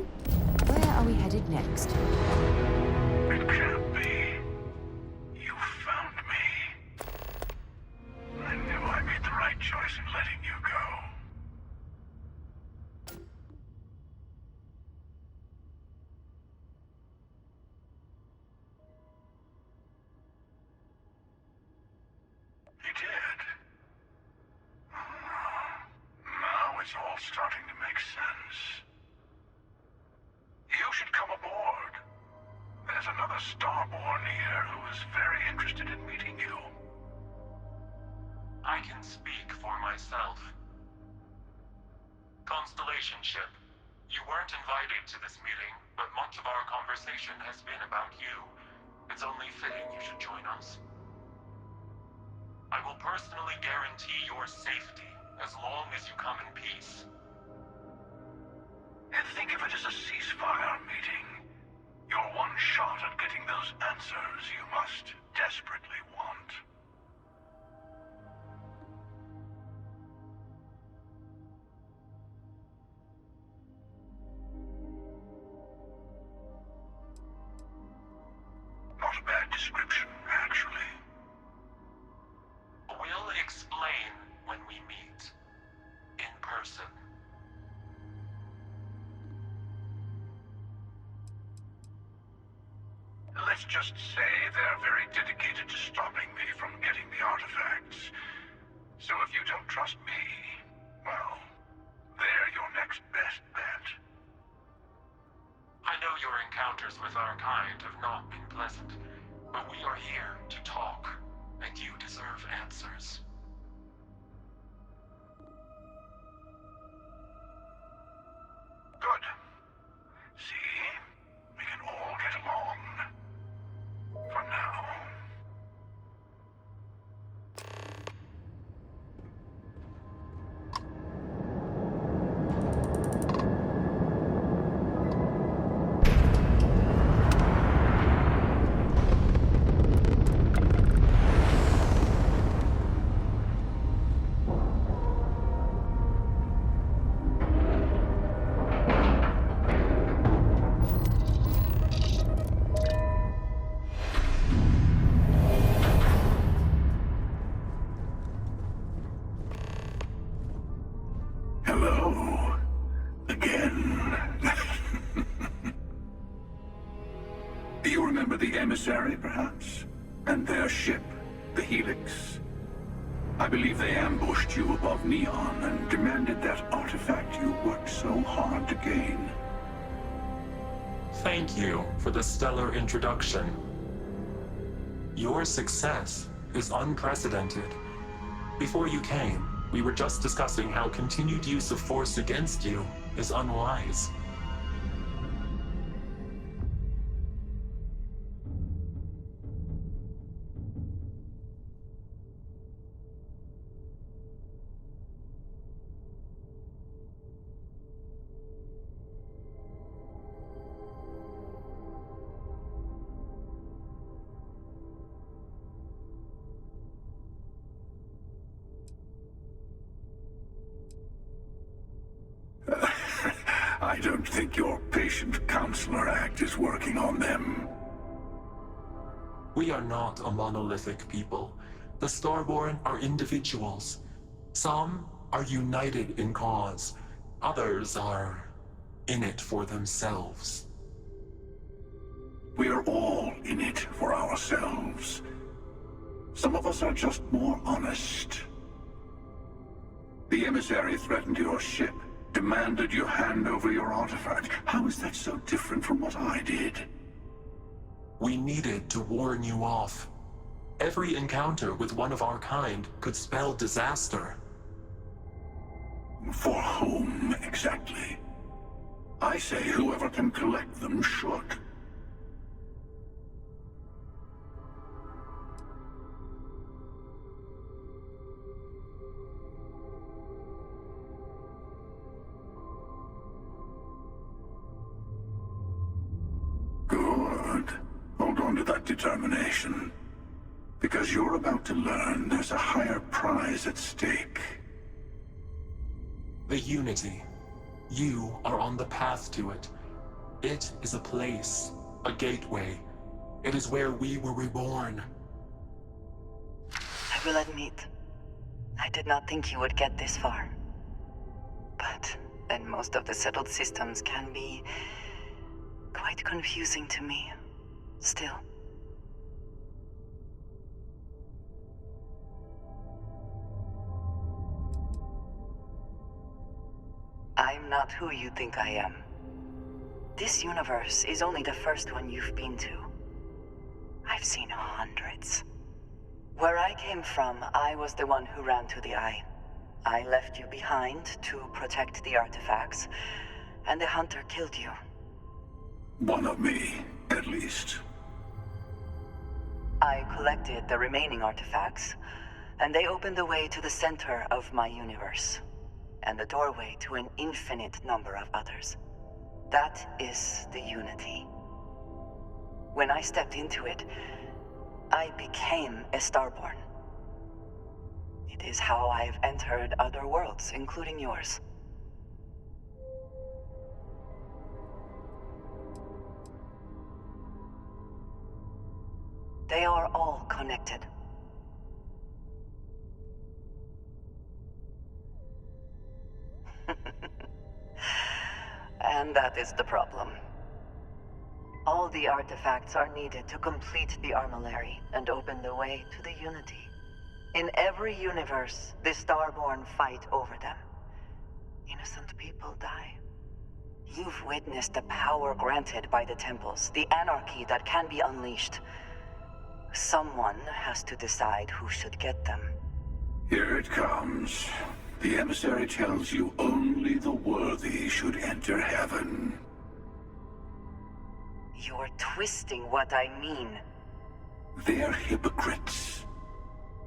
Where are we headed next? It can't be. You found me. I knew I made the right choice in letting you go. You did. Now it's all starting to make sense. You should come aboard. There's another Starborn here who is very interested in meeting you. I can speak for myself. Constellation ship, you weren't invited to this meeting, but much of our conversation has been about you. It's only fitting you should join us. I will personally guarantee your safety as long as you come in peace. And think of it as a ceasefire meeting. Your one shot at getting those answers you must desperately want. Not a bad description, actually. We'll explain when we meet. In person. Let's just say they're very dedicated to stopping me from getting the artifacts. So if you don't trust me, well, they're your next best bet. I know your encounters with our kind have not been pleasant, but we are here to talk, and you deserve answers. Good. See? We can all get along. For now. Hello. Again. Do you remember the Emissary, perhaps? And their ship, the Helix? I believe they ambushed you above Neon and demanded that artifact you worked so hard to gain. Thank you for the stellar introduction. Your success is unprecedented. Before you came, we were just discussing how continued use of force against you is unwise. I don't think your patient counselor act is working on them. We are not a monolithic people. The Starborn are individuals. Some are united in cause. Others are in it for themselves. We are all in it for ourselves. Some of us are just more honest. The Emissary threatened your ship, demanded you hand over your artifact. How is that so different from what I did? We needed to warn you off. Every encounter with one of our kind could spell disaster. For whom, exactly? I say whoever can collect them should. Good. Hold on to that determination. Because you're about to learn there's a higher prize at stake. The Unity. You are on the path to it. It is a place, a gateway. It is where we were reborn. I will admit, I did not think you would get this far. But then most of the settled systems can be quite confusing to me, still. I'm not who you think I am. This universe is only the first one you've been to. I've seen hundreds. Where I came from, I was the one who ran to the Eye. I left you behind to protect the artifacts, and the Hunter killed you. One of me, at least. I collected the remaining artifacts, and they opened the way to the center of my universe, and the doorway to an infinite number of others. That is the Unity. When I stepped into it, I became a Starborn. It is how I've entered other worlds, including yours. They are all connected. And that is the problem. All the artifacts are needed to complete the armillary and open the way to the Unity. In every universe, the Starborn fight over them. Innocent people die. You've witnessed the power granted by the temples, the anarchy that can be unleashed. Someone has to decide who should get them. Here it comes. The Emissary tells you only the worthy should enter heaven. You're twisting what I mean. They're hypocrites.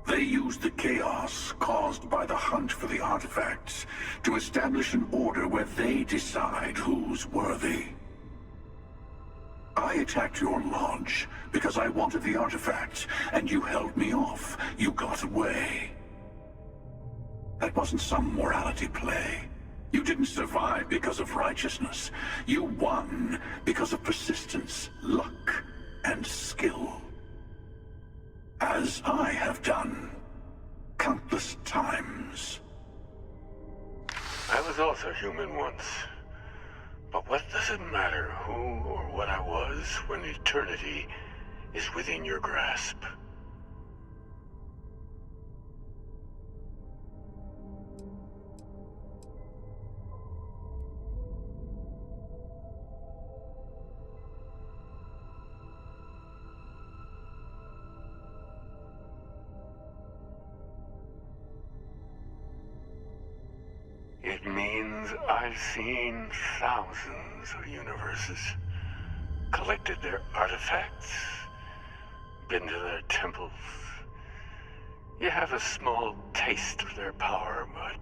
They use the chaos caused by the hunt for the artifacts to establish an order where they decide who's worthy. I attacked your lodge because I wanted the artifacts, and you held me off. You got away. That wasn't some morality play. You didn't survive because of righteousness. You won because of persistence, luck, and skill. As I have done countless times. I was also human once. But what does it matter who or what I was when eternity is within your grasp? It means I've seen thousands of universes, collected their artifacts, been to their temples. You have a small taste of their power, but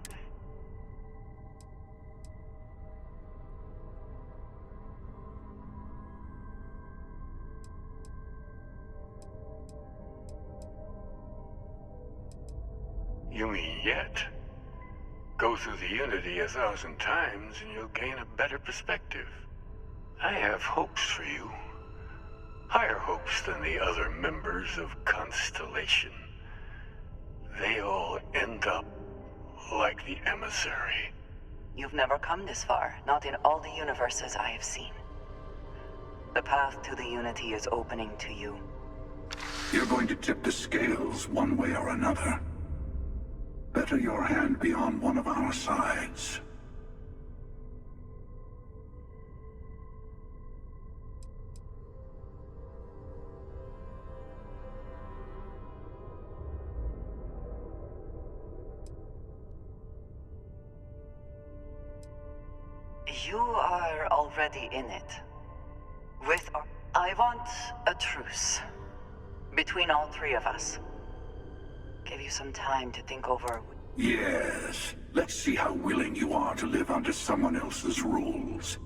you mean yet? Go through the Unity 1,000 times and you'll gain a better perspective. I have hopes for you. Higher hopes than the other members of Constellation. They all end up like the Emissary. You've never come this far, not in all the universes I have seen. The path to the Unity is opening to you. You're going to tip the scales one way or another. Better your hand be on one of our sides. You are already in it. I want a truce. Between all three of us. Give you some time to think over. Yes. Let's see how willing you are to live under someone else's rules.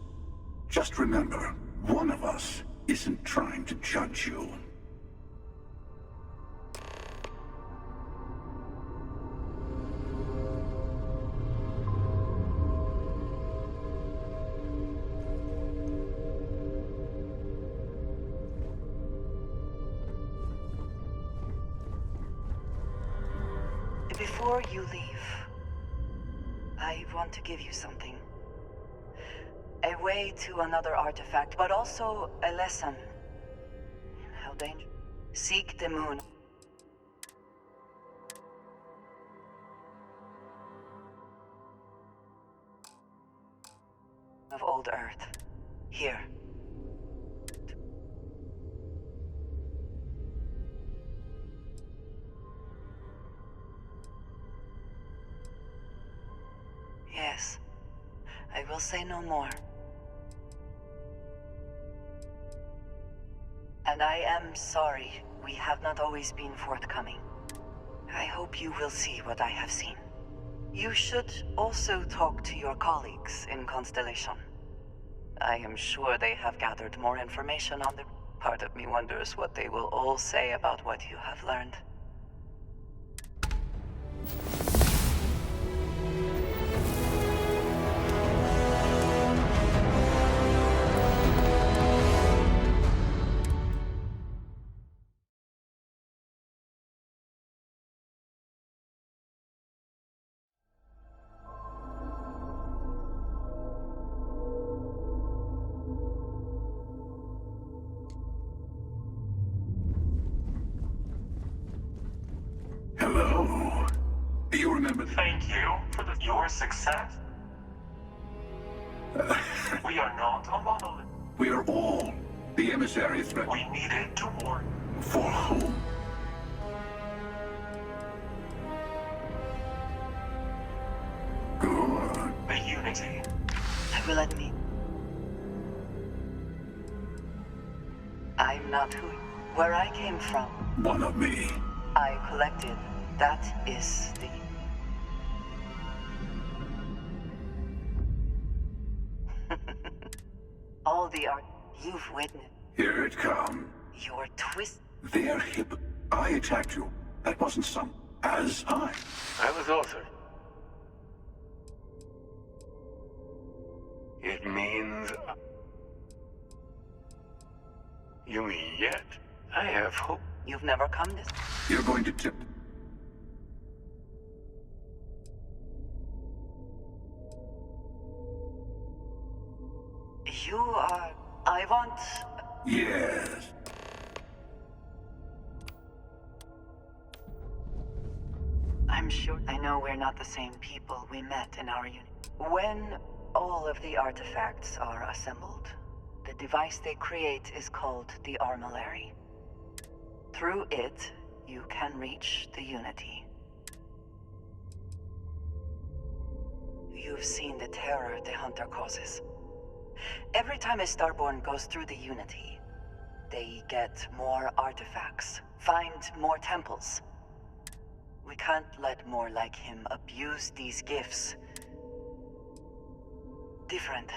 Just remember, one of us isn't trying to judge you. Before you leave, I want to give you something. A way to another artifact, but also a lesson. How dangerous. Seek the moon. Of old Earth. Here. Yes. I will say no more. And I am sorry we have not always been forthcoming. I hope you will see what I have seen. You should also talk to your colleagues in Constellation. I am sure they have gathered more information on the... Part of me wonders what they will all say about what you have learned. Hello. Do you remember? Thank you for your success. We are not a monolith. We are all the emissary threat. We needed to warn. For whom? Good. The Unity. I will admit. I'm not where I came from. One of me. I collected. That is the... All the art you've witnessed. Here it comes. Your twist. They're hip. I attacked you. That wasn't some. As I was also. It means... You mean yet? I have hope. You've never come this... You're going to tip. You are... I want... Yes. I'm sure I know we're not the same people we met in our unit. When all of the artifacts are assembled, the device they create is called the Armillary. Through it, you can reach the Unity. You've seen the terror the Hunter causes. Every time a Starborn goes through the Unity, they get more artifacts, find more temples. We can't let more like him abuse these gifts. Different.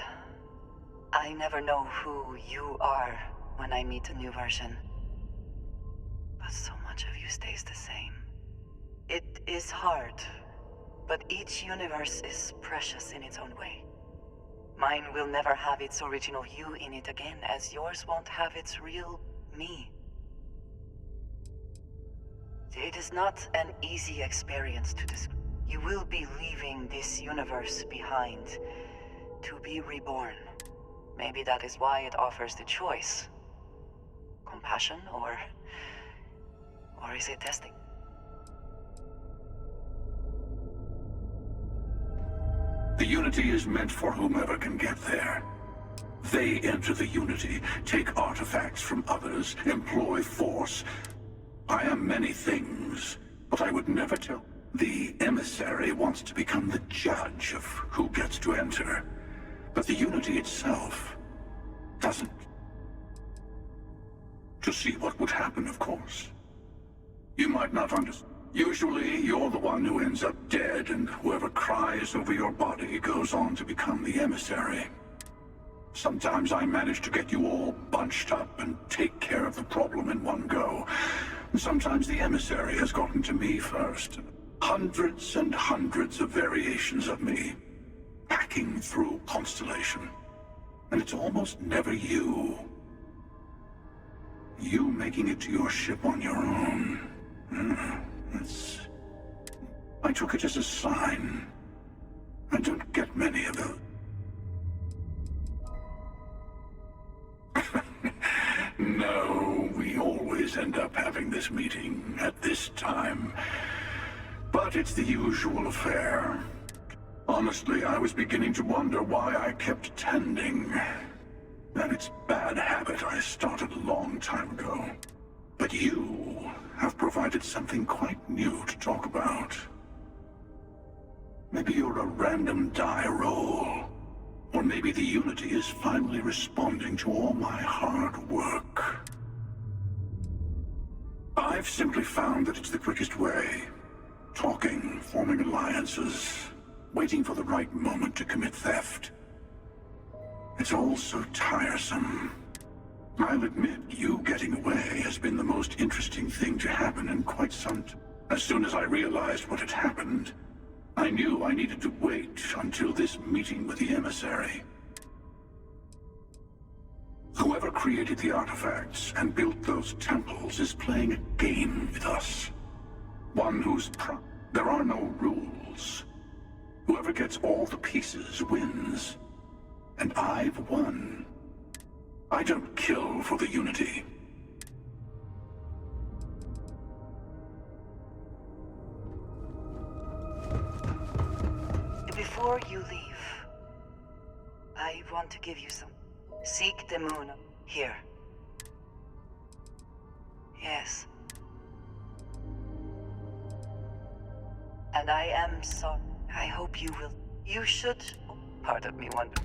I never know who you are when I meet a new version. But so much of you stays the same. It is hard, but each universe is precious in its own way. Mine will never have its original you in it again, as yours won't have its real me. It is not an easy experience to describe. You will be leaving this universe behind to be reborn. Maybe that is why it offers the choice. Compassion, or is it testing? The Unity is meant for whomever can get there. They enter the Unity, take artifacts from others, employ force. I am many things, but I would never tell. The Emissary wants to become the judge of who gets to enter. But the Unity itself doesn't. To see what would happen, of course. You might not understand. Usually, you're the one who ends up dead, and whoever cries over your body goes on to become the Emissary. Sometimes I manage to get you all bunched up and take care of the problem in one go. Sometimes the Emissary has gotten to me first. Hundreds and hundreds of variations of me, hacking through Constellation. And it's almost never you. You making it to your ship on your own. I took it as a sign. I don't get many of them. No, we always end up having this meeting at this time. But it's the usual affair. Honestly, I was beginning to wonder why I kept attending. And it's a bad habit I started a long time ago. But you have provided something quite new to talk about. Maybe you're a random die roll. Or maybe the Unity is finally responding to all my hard work. I've simply found that it's the quickest way. Talking, forming alliances, waiting for the right moment to commit theft. It's all so tiresome. I'll admit, you getting away has been the most interesting thing to happen in quite some time. As soon as I realized what had happened, I knew I needed to wait until this meeting with the Emissary. Whoever created the artifacts and built those temples is playing a game with us. One whose there are no rules. Whoever gets all the pieces wins. And I've won. I don't kill for the Unity. Before you leave, I want to give you some. Seek the moon here. Yes. And I am sorry. I hope you will. You should. Part of me wonder.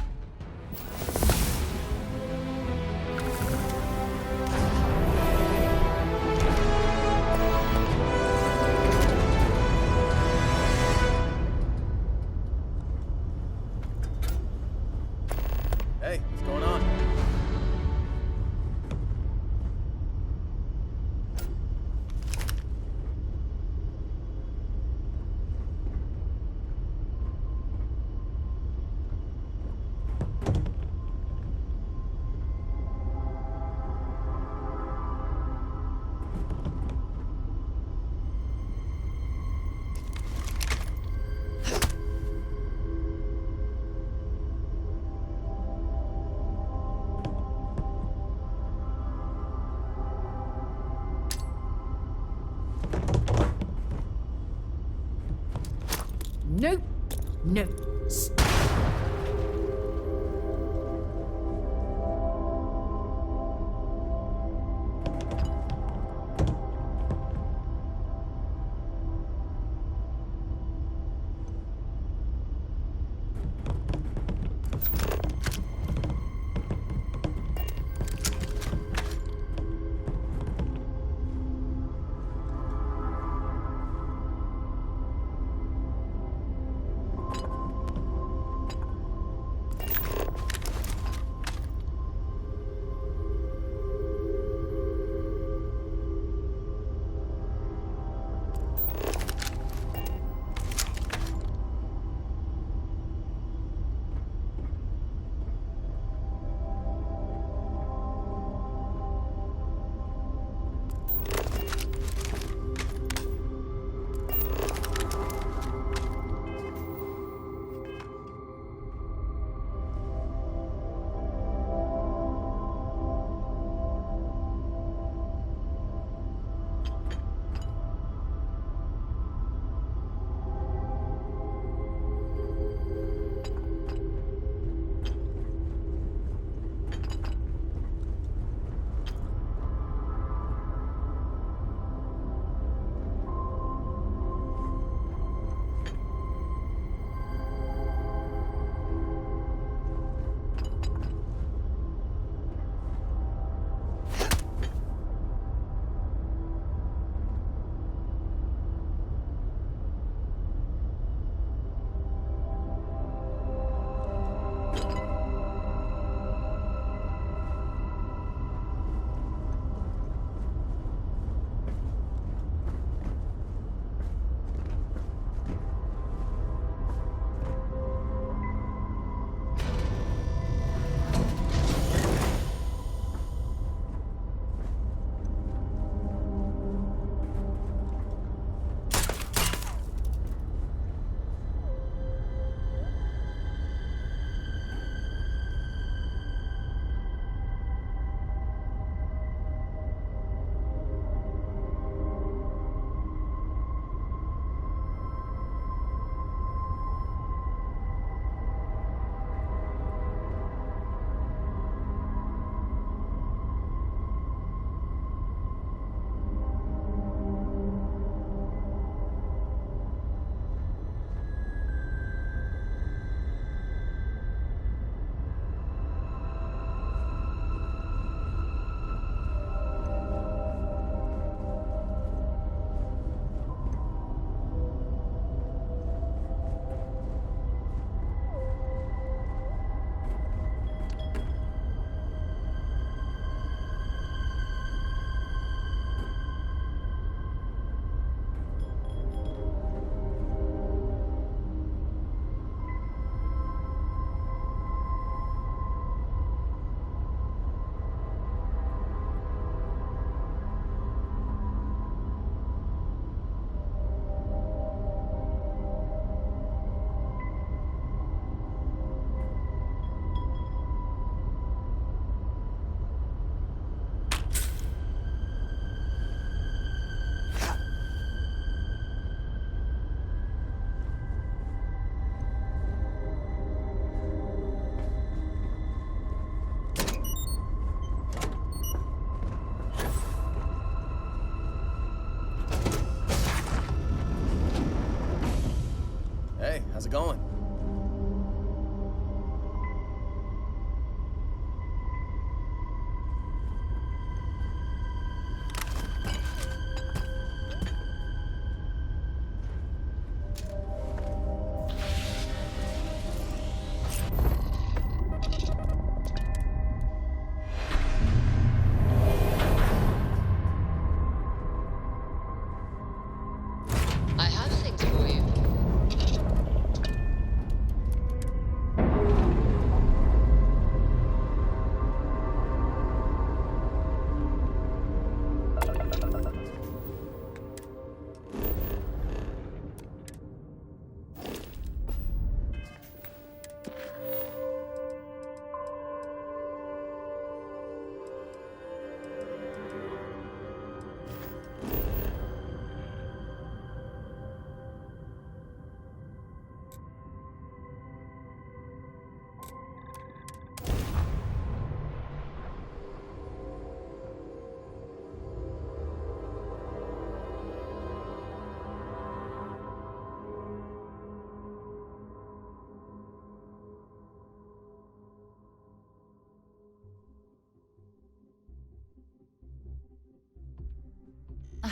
Hey, what's going on? Nope. No.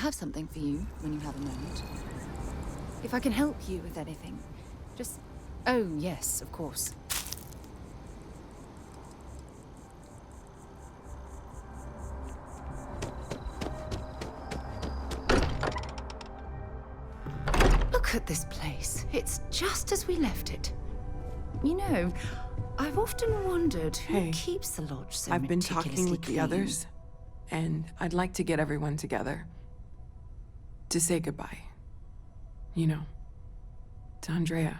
have something for you when you have a moment. If I can help you with anything, just... Oh, yes, of course. Look at this place. It's just as we left it. You know, I've often wondered who keeps the lodge so I've been talking with the others, and I'd like to get everyone together. To say goodbye. You know, to Andreja.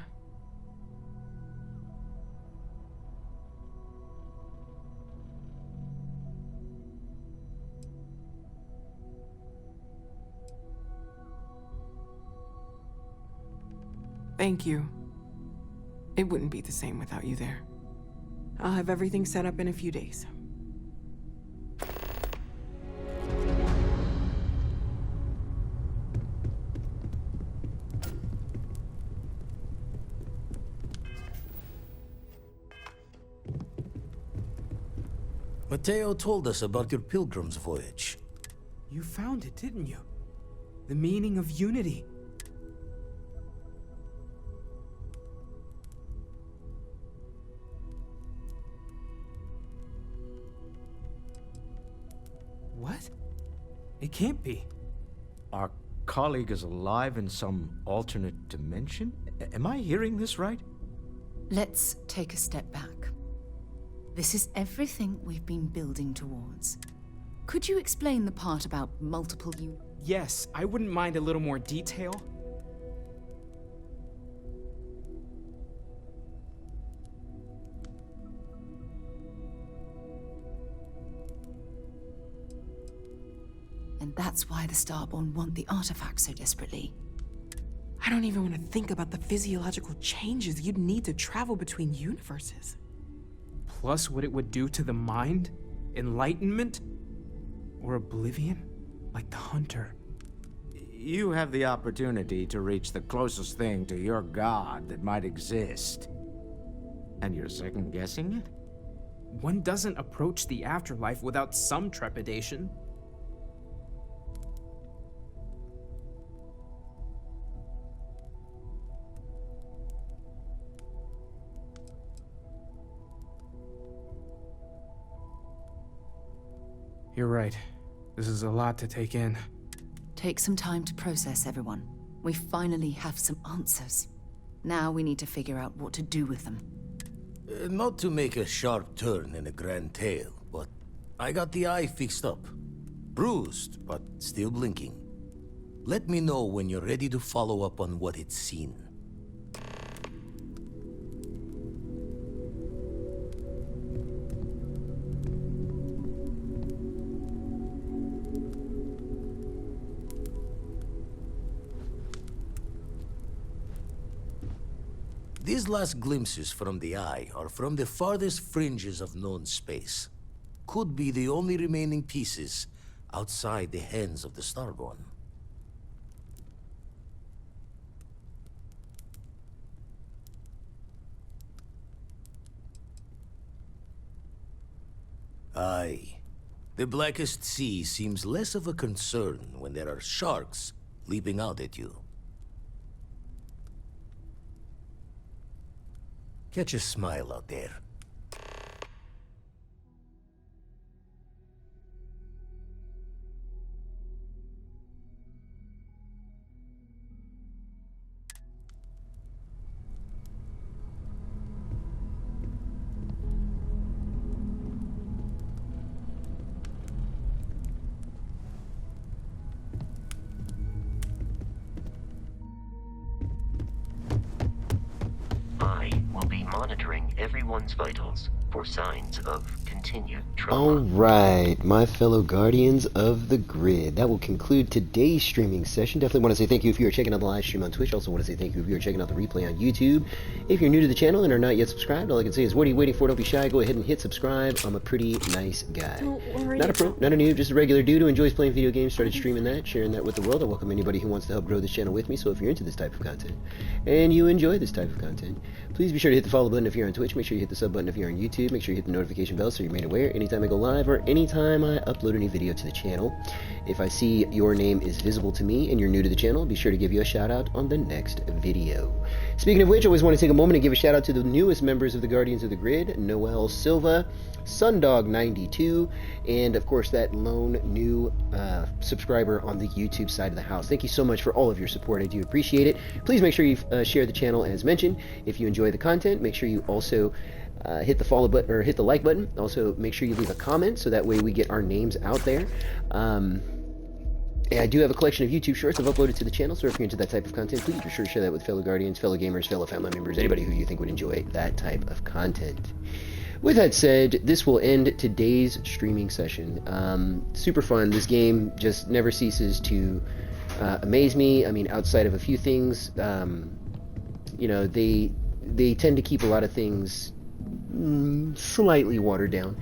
Thank you. It wouldn't be the same without you there. I'll have everything set up in a few days. Mateo told us about your pilgrim's voyage. You found it, didn't you? The meaning of unity. What? It can't be. Our colleague is alive in some alternate dimension? Am I hearing this right? Let's take a step back. This is everything we've been building towards. Could you explain the part about multiple Yes, I wouldn't mind a little more detail. And that's why the Starborn want the artifact so desperately. I don't even want to think about the physiological changes you'd need to travel between universes. Plus what it would do to the mind? Enlightenment? Or oblivion? Like the Hunter. You have the opportunity to reach the closest thing to your god that might exist. And you're second-guessing it? One doesn't approach the afterlife without some trepidation. You're right. This is a lot to take in. Take some time to process, everyone. We finally have some answers. Now we need to figure out what to do with them. Not to make a sharp turn in a grand tale, but I got the eye fixed up. Bruised, but still blinking. Let me know when you're ready to follow up on what it's seen. These last glimpses from the eye are from the farthest fringes of known space. Could be the only remaining pieces outside the hands of the Starborn. Aye. The Blackest Sea seems less of a concern when there are sharks leaping out at you. Catch a smile out there. Monitoring everyone's vitals for signs of continued trauma. Alright, my fellow guardians of the grid. That will conclude today's streaming session. Definitely want to say thank you if you are checking out the live stream on Twitch. Also want to say thank you if you are checking out the replay on YouTube. If you're new to the channel and are not yet subscribed, all I can say is what are you waiting for? Don't be shy. Go ahead and hit subscribe. I'm a pretty nice guy. Not a pro, not a noob, just a regular dude who enjoys playing video games. Started streaming that, sharing that with the world. I welcome anybody who wants to help grow this channel with me. So if you're into this type of content and you enjoy this type of content, please be sure to hit the follow button if you're on Twitch. Make sure you hit the sub button if you're on YouTube. YouTube, make sure you hit the notification bell so you're made aware anytime I go live or anytime I upload a new video to the channel. If I see your name is visible to me and you're new to the channel, be sure to give you a shout out on the next video. Speaking of which, I always want to take a moment and give a shout out to the newest members of the Guardians of the Grid, Noel Silva, Sundog92, and of course that lone new subscriber on the YouTube side of the house. Thank you so much for all of your support. I do appreciate it. Please make sure you share the channel as mentioned. If you enjoy the content, make sure you also hit the follow button or hit the like button. Also, make sure you leave a comment so that way we get our names out there. I do have a collection of YouTube shorts I've uploaded to the channel, so if you're into that type of content, please be sure to share that with fellow Guardians, fellow gamers, fellow family members, anybody who you think would enjoy that type of content. With that said, this will end today's streaming session. Super fun. This game just never ceases to amaze me. I mean, outside of a few things, you know, they tend to keep a lot of things slightly watered down.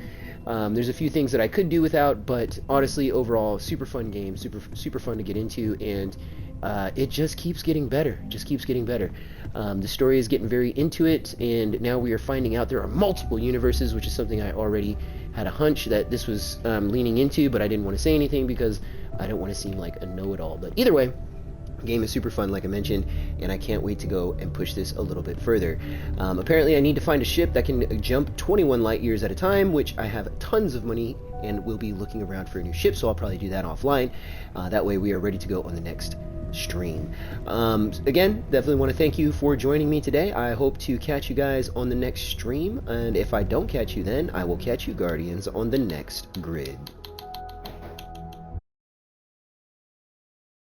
There's a few things that I could do without, but honestly, overall, super fun game, super fun to get into, and it just keeps getting better. The story is getting very into it, and now we are finding out there are multiple universes, which is something I already had a hunch that this was leaning into, but I didn't want to say anything because I don't want to seem like a know-it-all. But either way, the game is super fun, like I mentioned, and I can't wait to go and push this a little bit further. Apparently, I need to find a ship that can jump 21 light years at a time, which I have tons of money and will be looking around for a new ship, so I'll probably do that offline. That way we are ready to go on the next stream. Again, definitely want to thank you for joining me today. I hope to catch you guys on the next stream, and if I don't catch you then, I will catch you Guardians on the next grid.